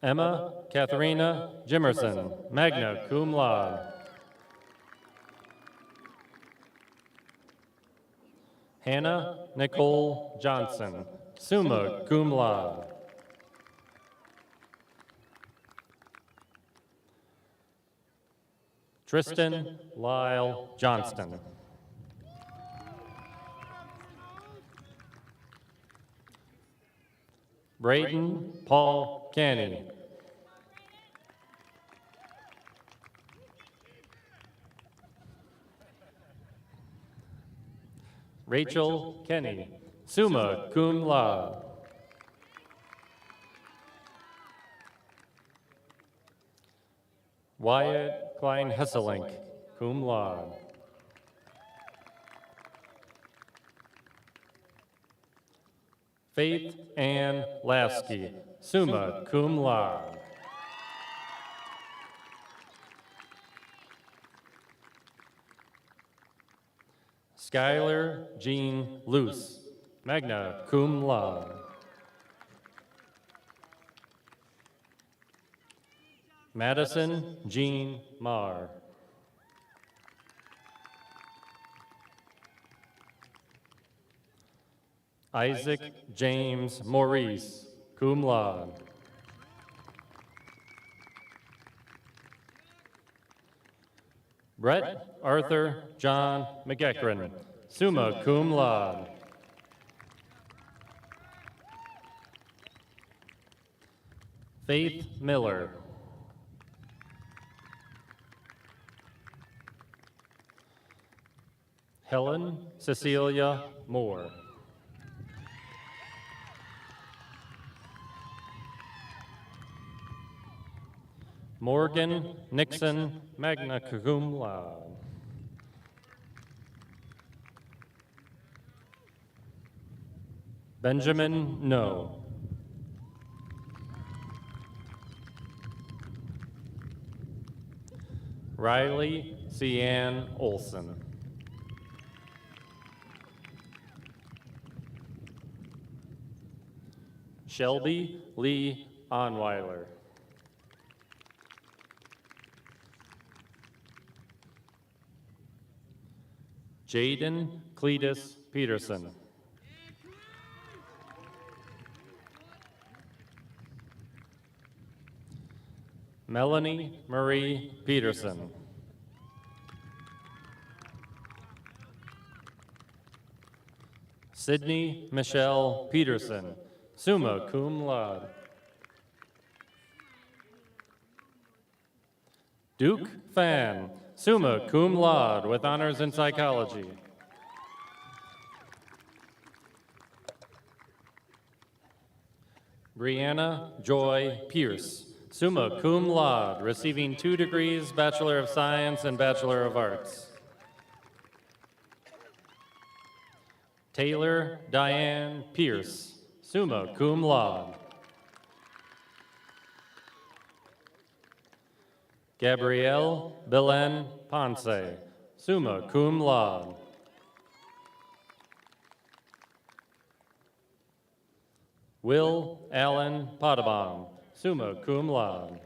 Emma Katharina Jimerson, magna cum laude. Hannah Nicole Johnson, summa cum laude. Tristan Lyle Johnston. Braden Paul Canny. Rachel Kenny, summa cum laude. Wyatt Klein Hesselink, cum laude. Faith Ann Lasky, summa cum laude. Skylar Jean Luce, magna cum laude. Madison Jean Marr. Isaac James Maurice, cum laude. Brett Arthur John McEachran, summa cum laude. Faith Miller. Helen Cecilia Moore. Morgan Nixon, magna cum laude. Benjamin No. Riley Cian Olson. Shelby Lee Onweiler. Jaden Cletus Peterson. Melanie Marie Peterson. Sydney Michelle Peterson, summa cum laude. Duke Fan, summa cum laude with honors in psychology. Brianna Joy Pierce, summa cum laude, receiving 2 degrees, Bachelor of Science and Bachelor of Arts. Taylor Diane Pierce, summa cum laude. Gabrielle Belen Ponce, summa cum laude. Will Allen Potabom, summa cum laude.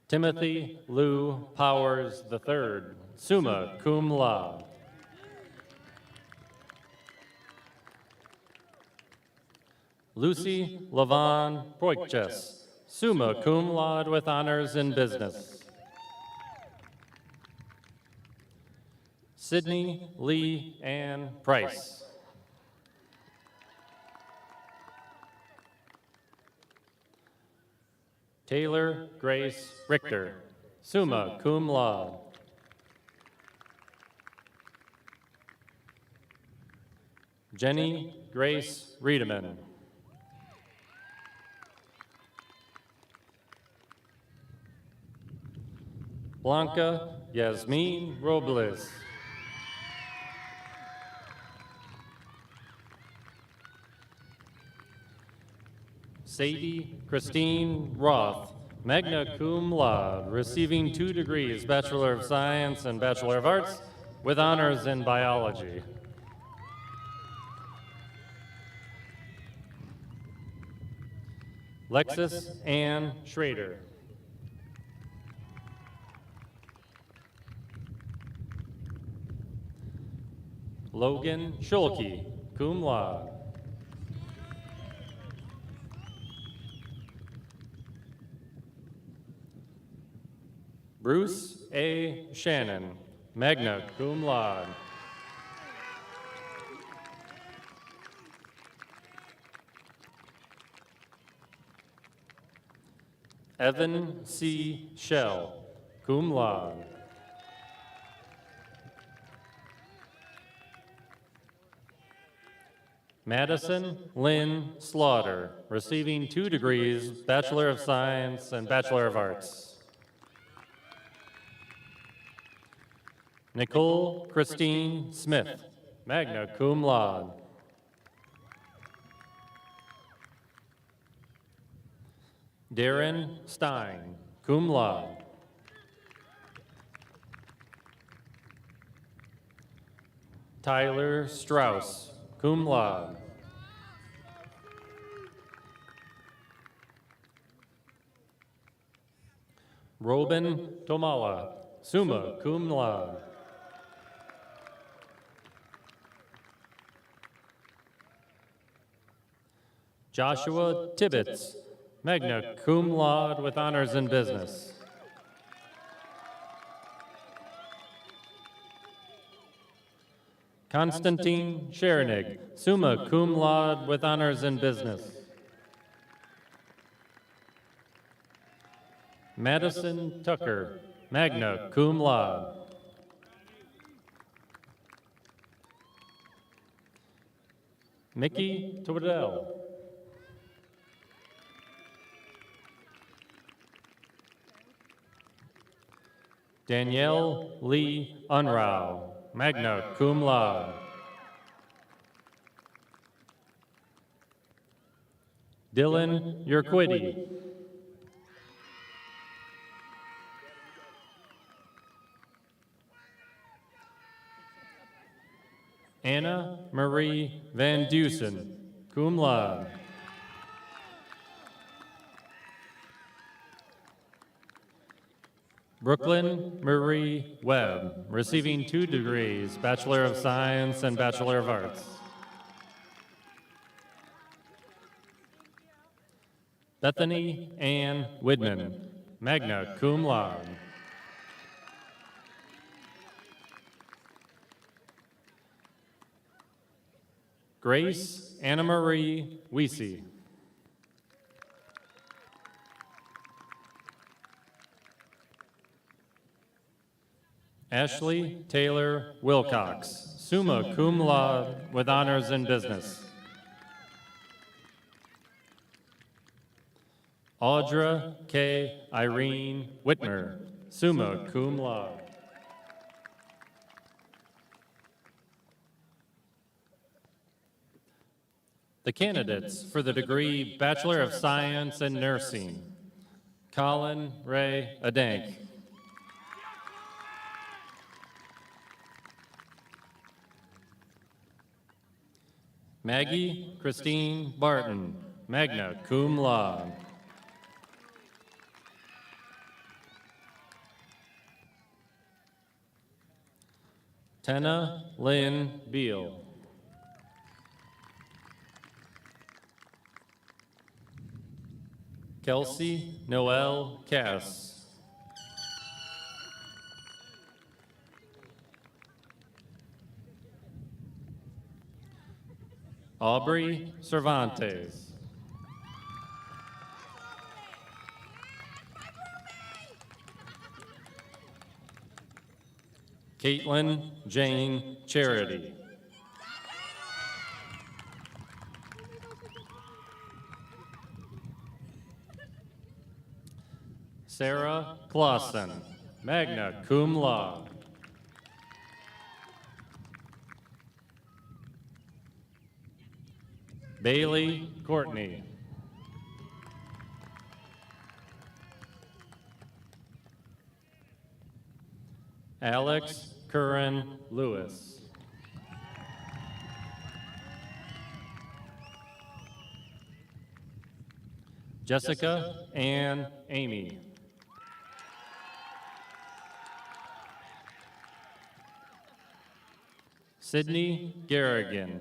Timothy Lou Powers III, summa cum laude. Lucy Lavon Poitches, summa cum laude with honors in business. Sydney Lee Ann Price. Taylor Grace Richter, summa cum laude. Jenny Grace Riedemann. Blanca Yasmin Robles. Sadie Christine Roth, magna cum laude, receiving 2 degrees, Bachelor of Science and Bachelor of Arts, with honors in biology. Lexis Ann Schrader. Logan Schulke, cum laude. Bruce A. Shannon, magna cum laude. Evan C. Shell, cum laude. Madison Lynn Slaughter, receiving 2 degrees, Bachelor of Science and Bachelor of Arts. Nicole Christine Smith, magna cum laude. Darren Stein, cum laude. Tyler Strauss, cum laude. Robin Tomala, summa cum laude. Joshua Tibbetts, magna cum laude with honors in business. Konstantin Chernig, summa cum laude with honors in business. Madison Tucker, magna cum laude. Mickey Tordell. Danielle Lee Unrau, magna cum laude. Dylan Urquidi. Anna Marie Van Dusen, cum laude. Brooklyn Marie Webb, receiving 2 degrees, Bachelor of Science and Bachelor of Arts. Bethany Ann Widman, magna cum laude. Grace Anna Marie Weesey. Ashley Taylor Wilcox, summa cum laude with honors in business. Audra K. Irene Whitmer, summa cum laude. The candidates for the degree Bachelor of Science in Nursing: Colin Ray Adank. Maggie Christine Barton, magna cum laude. Tenna Lynn Beal. Kelsey Noel Cass. Aubrey Cervantes. Caitlin Jane Charity. Sarah Clausen, magna cum laude. Bailey Courtney. Alex Curran Lewis. Jessica Ann Amy. Sydney Garrigan.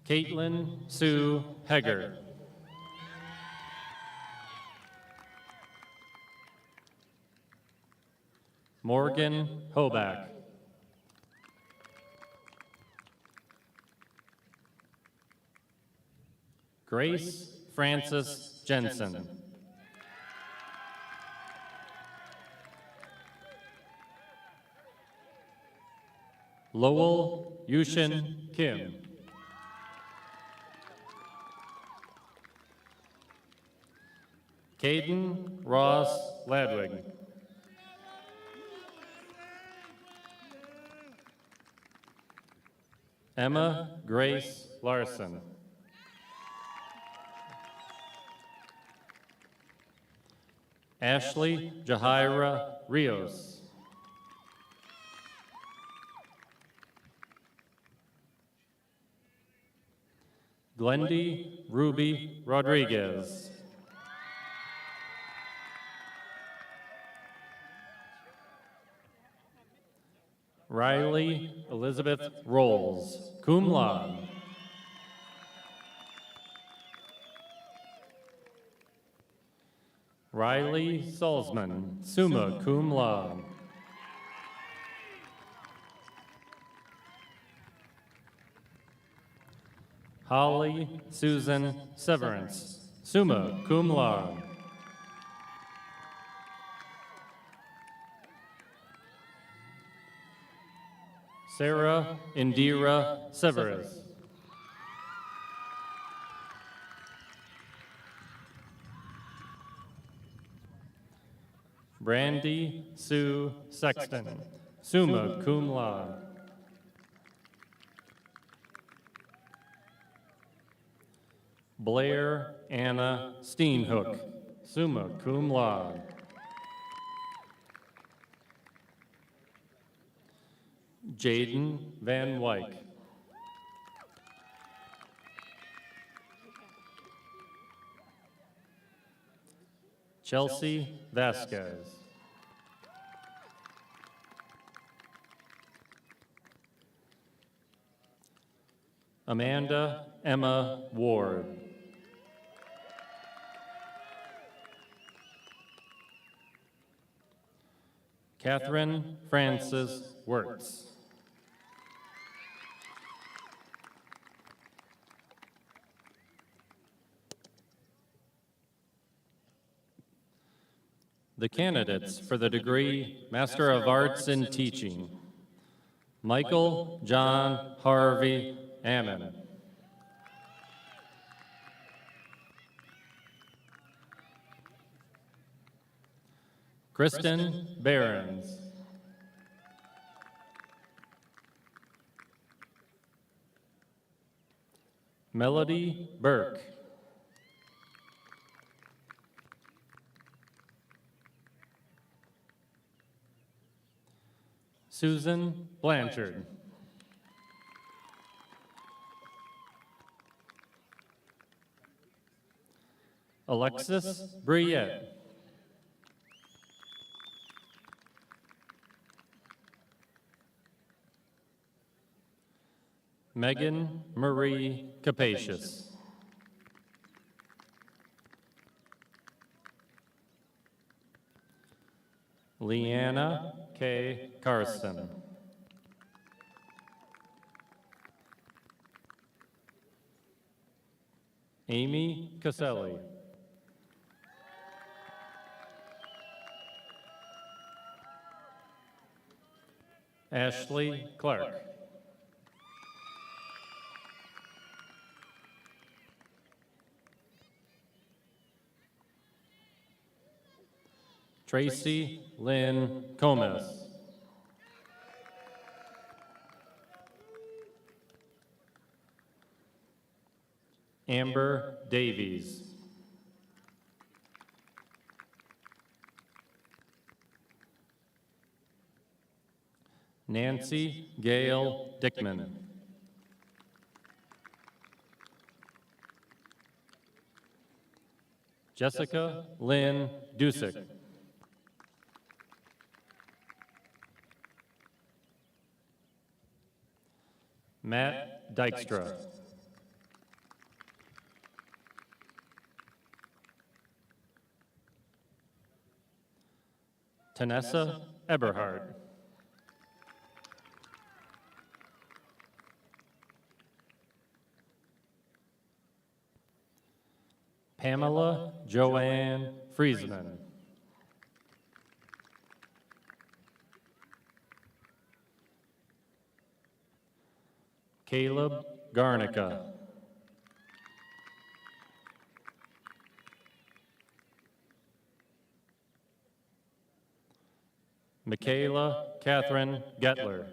Caitlin Sue Hegger. Morgan Hoback. Grace Frances Jensen. Lowell Yushin Kim. Caden Ross Ladwig. Emma Grace Larson. Ashley Jahira Rios. Glendy Ruby Rodriguez. Riley Elizabeth Rolls, cum laude. Riley Salzman, summa cum laude. Holly Susan Severance, summa cum laude. Sarah Indira Severus. Brandy Sue Sexton, summa cum laude. Blair Anna Steenhook, summa cum laude. Jaden Van Wyk. Chelsea Vasquez. Amanda Emma Ward. Catherine Frances Wirtz. The candidates for the degree Master of Arts in Teaching: Michael John Harvey Ammon. Kristen Behrens. Melody Burke. Susan Blanchard. Alexis Briette. Megan Marie Capacious. Leanna K. Carson. Amy Caselli. Ashley Clark. Tracy Lynn Comas. Amber Davies. Nancy Gail Dickman. Jessica Lynn Dusick. Matt Dykstra. Tanessa Eberhard. Pamela Joanne Friesman. Caleb Garnica. Michaela Catherine Gettler.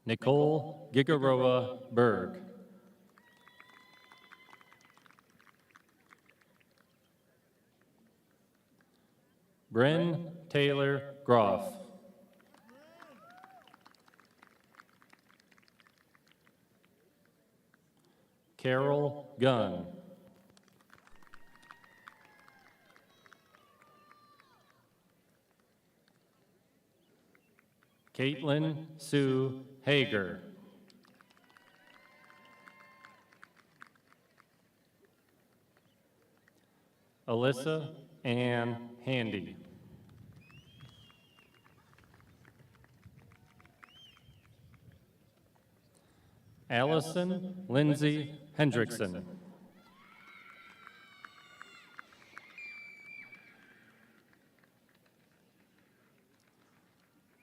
Nicole Gigaroa Berg. Bryn Taylor Groff. Carol Gunn. Caitlin Sue Hager. Alyssa Ann Handy. Allison Lindsay Hendrickson.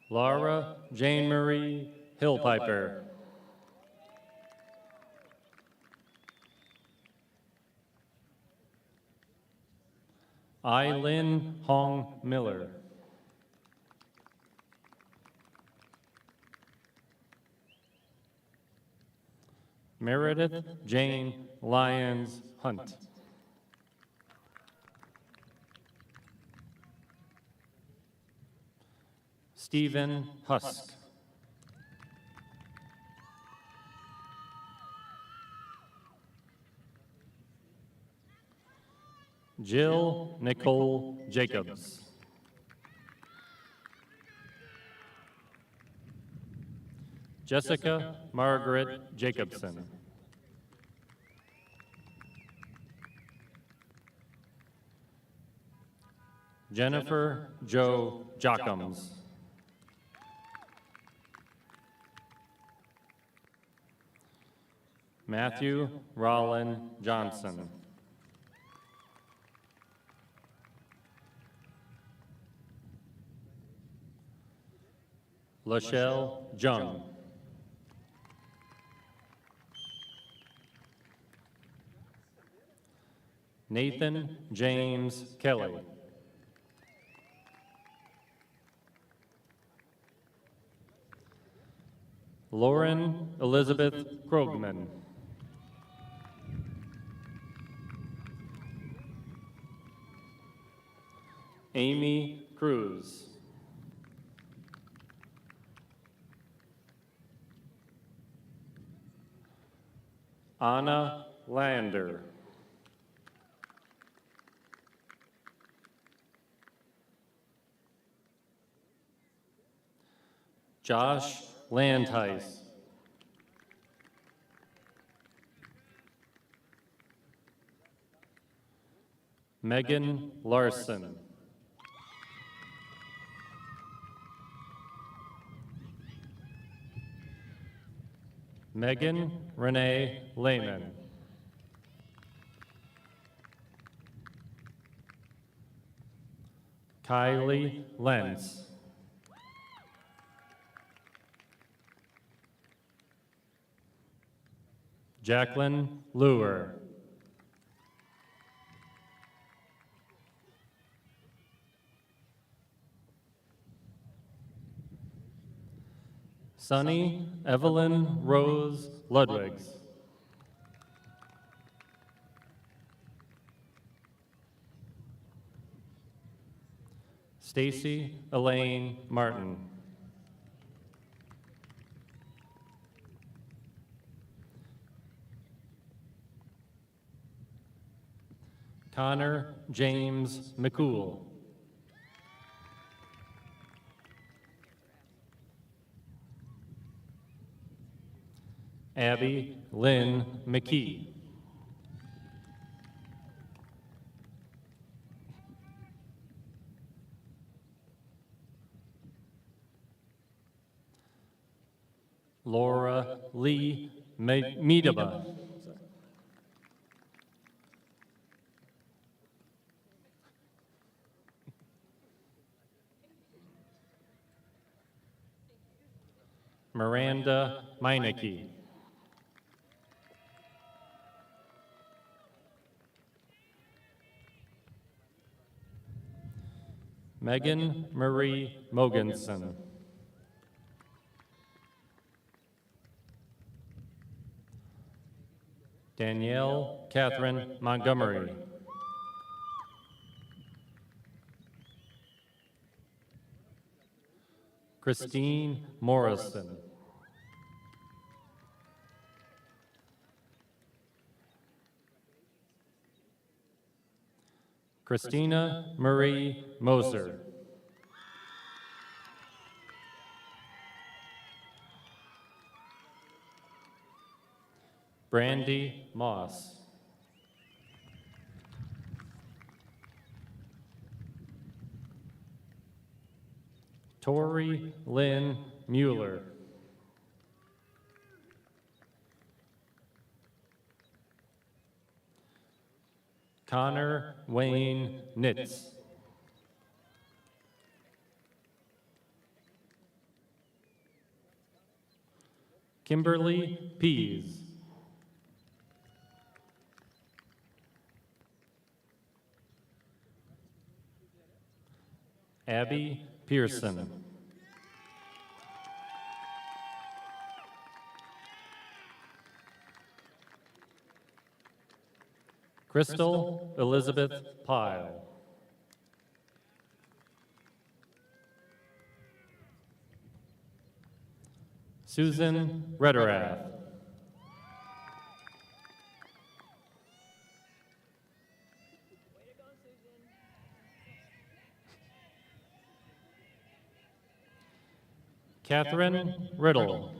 Laura Jane Marie Hillpiper. Eileen Hong Miller. Meredith Jane Lyons Hunt. Stephen Husk. Jill Nicole Jacobs. Jessica Margaret Jacobson. Jennifer Jo Jockums. Matthew Rollin Johnson. Lachelle Jung. Nathan James Kelly. Lauren Elizabeth Krogman. Amy Cruz. Anna Lander. Josh Landheis. Megan Larson. Megan Renee Lehman. Kylie Lenz. Jacqueline Luer. Sunny Evelyn Rose Ludwigs. Stacy Elaine Martin. Connor James McCool. Abby Lynn McKee. Laura Lee Medaba. Miranda Meineke. Megan Marie Mogensen. Danielle Catherine Montgomery. Christine Morrison. Christina Marie Moser. Brandy Moss. Tori Lynn Mueller. Connor Wayne Nitz. Kimberly Pease. Abby Pearson. Crystal Elizabeth Pyle. Susan Rederath. Catherine Riddle.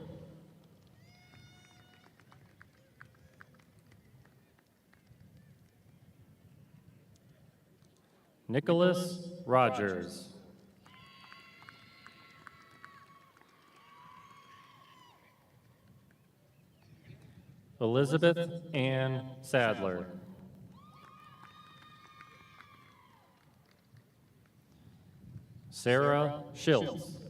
Nicholas Rogers. Elizabeth Ann Sadler. Sarah Schiltz.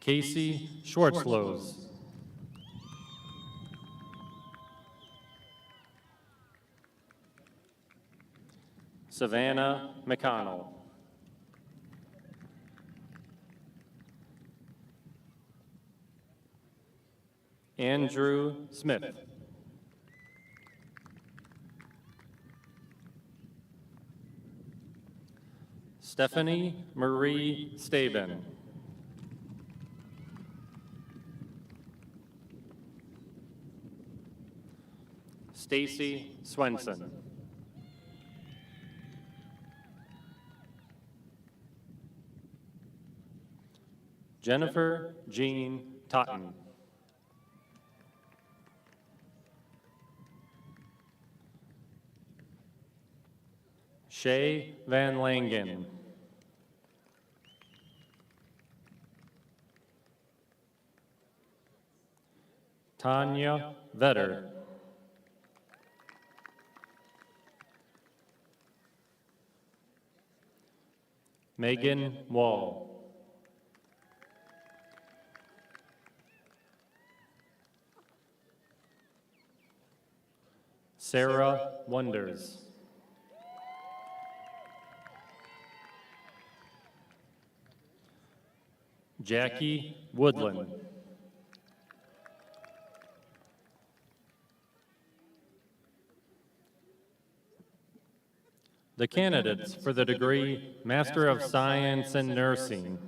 Casey Schwartzlose. Savannah McConnell. Andrew Smith. Stephanie Marie Staben. Stacy Swenson. Jennifer Jean Totten. Shay Van Langen. Tanya Vetter. Megan Wall. Sarah Wonders. Jackie Woodland. The candidates for the degree Master of Science in Nursing: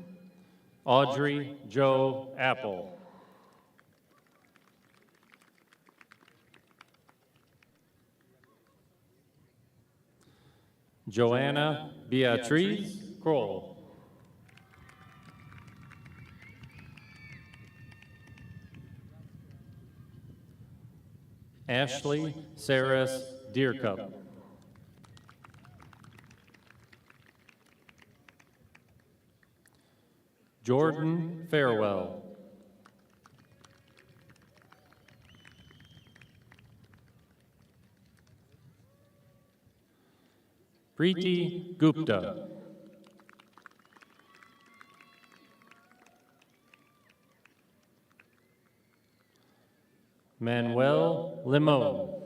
Audrey Jo Apple, Joanna Beatriz Kroll, Ashley Saris Deercup, Jordan Farewell, Preeti Gupta, Manuel Limon,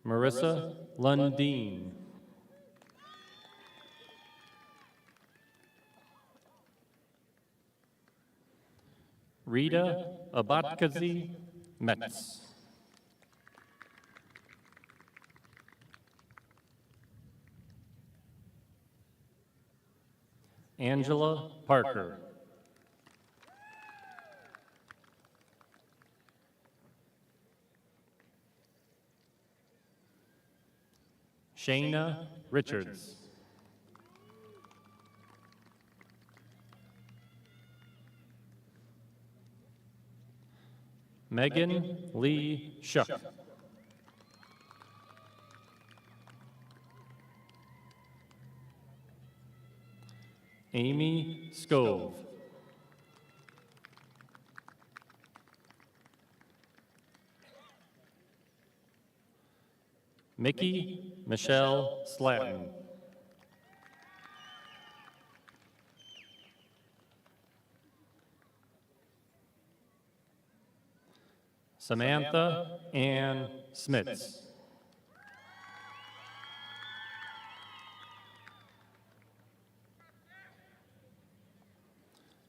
Marissa Lundeen, Rita Abatkazi Metz, Angela Parker, Shayna Richards, Megan Lee Shuck, Amy Scove, Mickey Michelle Slatton, Samantha Ann Smits,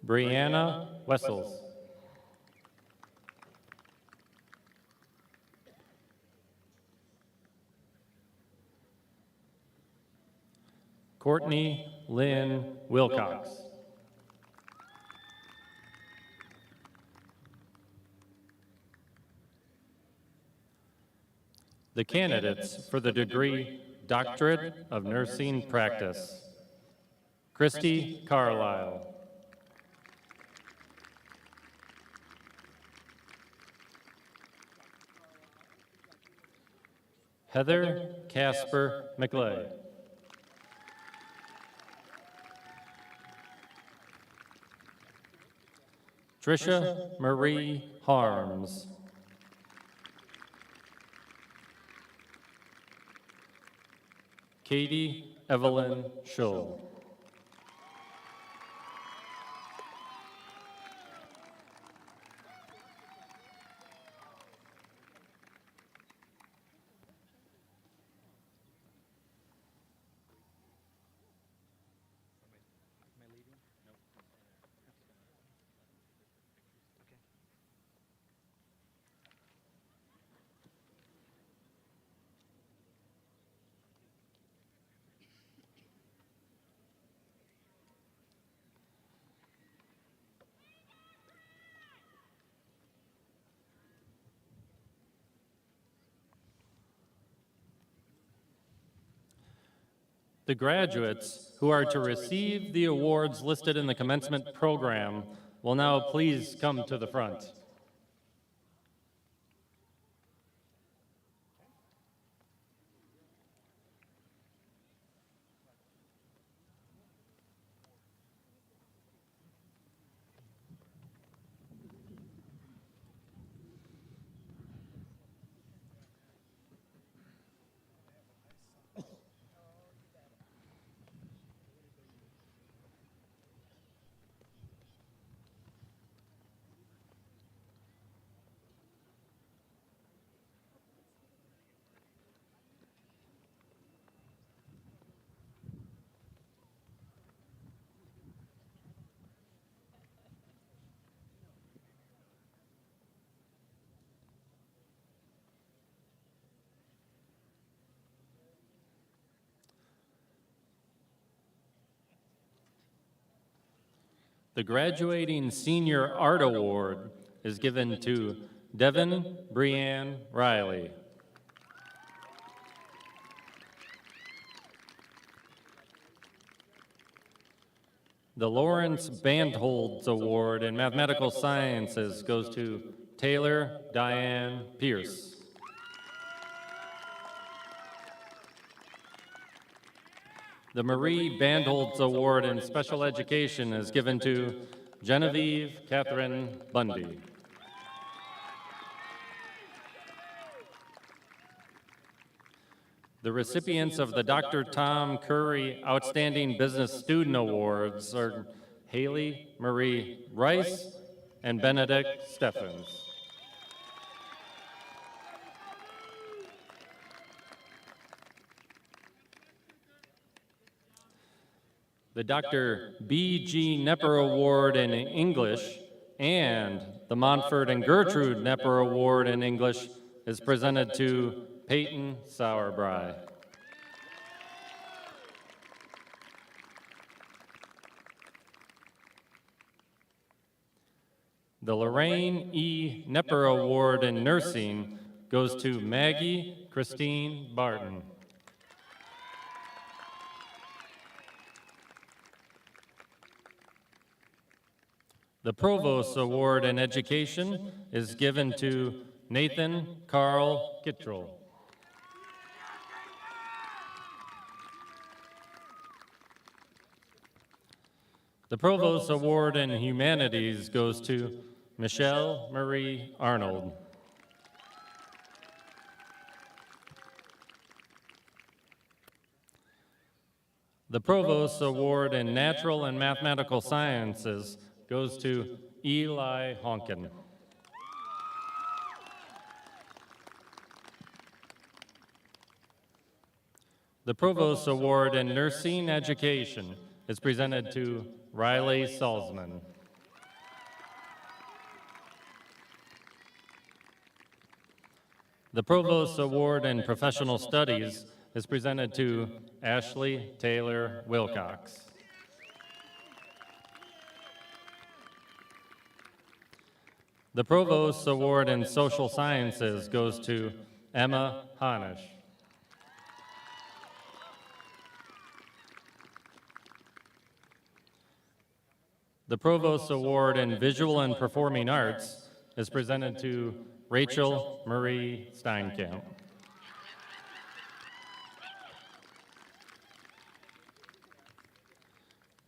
Brianna Wessels, Courtney Lynn Wilcox, the candidates for the degree Doctorate of Nursing Practice: Christy Carlisle, Heather Casper McLeay, Tricia Marie Harms, Katie Evelyn Schull, The graduates who are to receive the awards listed in the commencement program will now please come to the front. The graduating Senior Art Award is given to Devin Brianne Riley. The Lawrence Bandholz Award in Mathematical Sciences goes to Taylor Diane Pierce. The Marie Bandholz Award in Special Education is given to Genevieve Catherine Bundy. The recipients of the Dr. Tom Curry Outstanding Business Student Awards are Haley Marie Rice and Benedict Steffens. The Dr. B.G. Nepper Award in English and the Montfort and Gertrude Nepper Award in English is presented to Peyton Sauerbry. The Lorraine E. Nepper Award in Nursing goes to Maggie Christine Barton. The Provost Award in Education is given to Nathan Carl Kittrell. The Provost Award in Humanities goes to Michelle Marie Arnold. The Provost Award in Natural and Mathematical Sciences goes to Eli Honkin. The Provost Award in Nursing Education is presented to Riley Salzman. The Provost Award in Professional Studies is presented to Ashley Taylor Wilcox. The Provost Award in Social Sciences goes to Emma Hanisch. The Provost Award in Visual and Performing Arts is presented to Rachel Marie Steinkamp.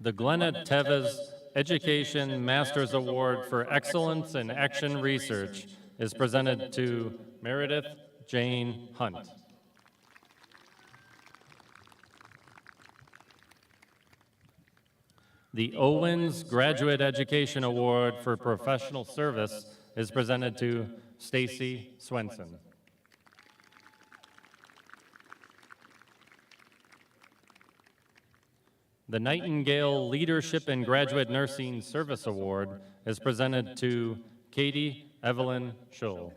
The Glenna Teves Education Master's Award for Excellence in Action Research is presented to Meredith Jane Hunt. The Owens Graduate Education Award for Professional Service is presented to Stacy Swenson. The Nightingale Leadership in Graduate Nursing Service Award is presented to Katie Evelyn Schull.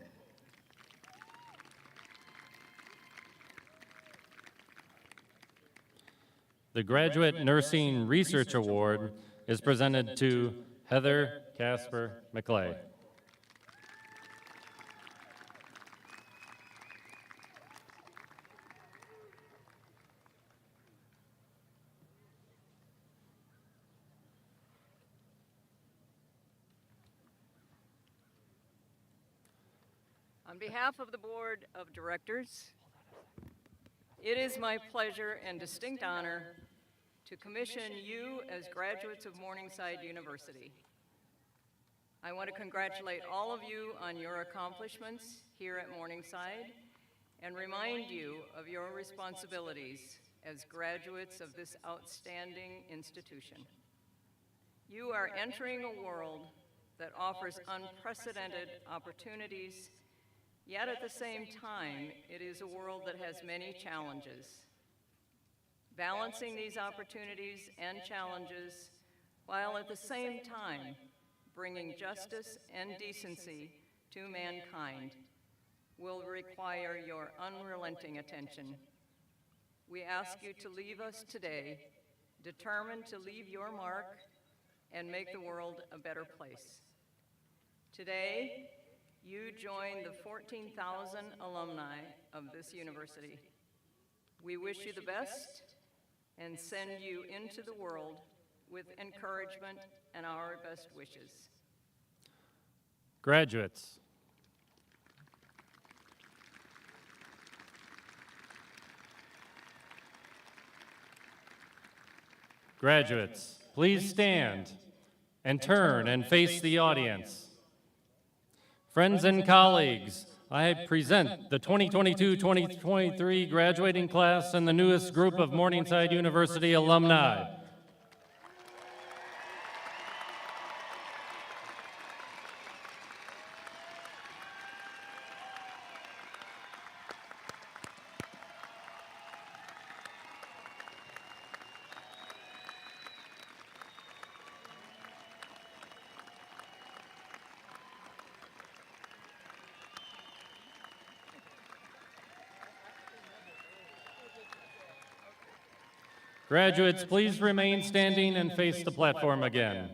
The Graduate Nursing Research Award is presented to Heather Casper McClay.
On behalf of the Board of Directors, it is my pleasure and distinct honor to commission you as graduates of Morningside University. I want to congratulate all of you on your accomplishments here at Morningside and remind you of your responsibilities as graduates of this outstanding institution. You are entering a world that offers unprecedented opportunities, yet at the same time, it is a world that has many challenges. Balancing these opportunities and challenges, while at the same time bringing justice and decency to mankind, will require your unrelenting attention. We ask you to leave us today determined to leave your mark and make the world a better place. Today, you join the 14,000 alumni of this university. We wish you the best and send you into the world with encouragement and our best wishes.
Graduates. Graduates, please stand and turn and face the audience. Friends and colleagues, I present the 2022-2023 graduating class and the newest group of Morningside University alumni. Graduates, please remain standing and face the platform again.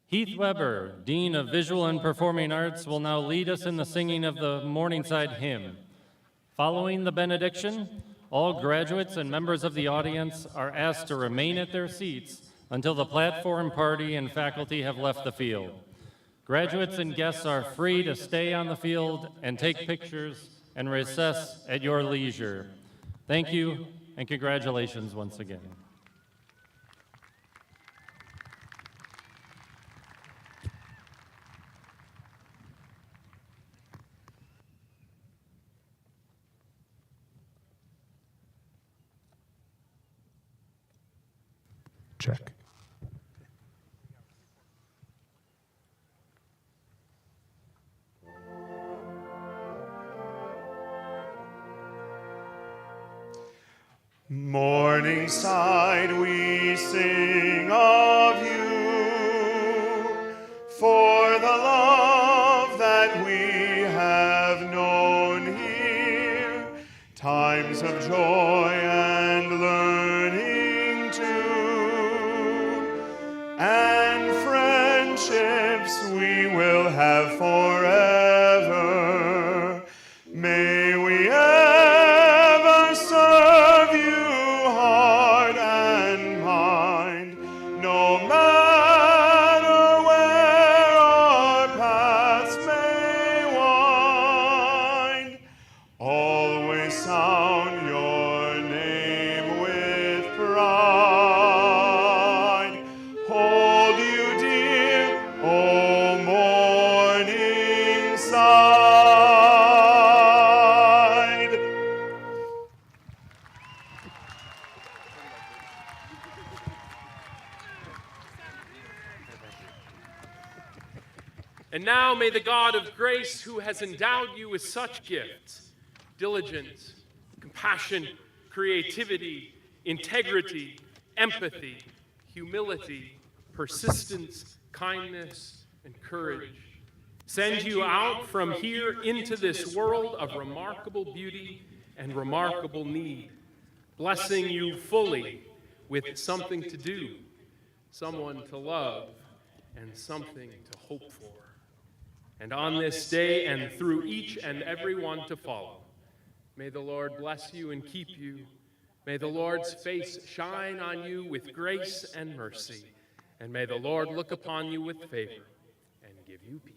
Heath Weber, Dean of Visual and Performing Arts, will now lead us in the singing of the Morningside hymn. Following the benediction, all graduates and members of the audience are asked to remain at their seats until the platform party and faculty have left the field. Graduates and guests are free to stay on the field and take pictures and recess at your leisure. Thank you, and congratulations once again.
Check. Morningside, we sing of you, for the love that we have known here, times of joy and learning too, and friendships we will have forever. May we ever serve you heart and mind, no matter where our paths may wind. Always sound your name with pride. Hold you dear, O Morningside.
And now may the God of grace, who has endowed you with such gifts, diligence, compassion, creativity, integrity, empathy, humility, persistence, kindness, and courage, send you out from here into this world of remarkable beauty and remarkable need, blessing you fully with something to do, someone to love, and something to hope for. And on this day and through each and every one to follow, may the Lord bless you and keep you. May the Lord's face shine on you with grace and mercy. And may the Lord look upon you with favor and give you peace.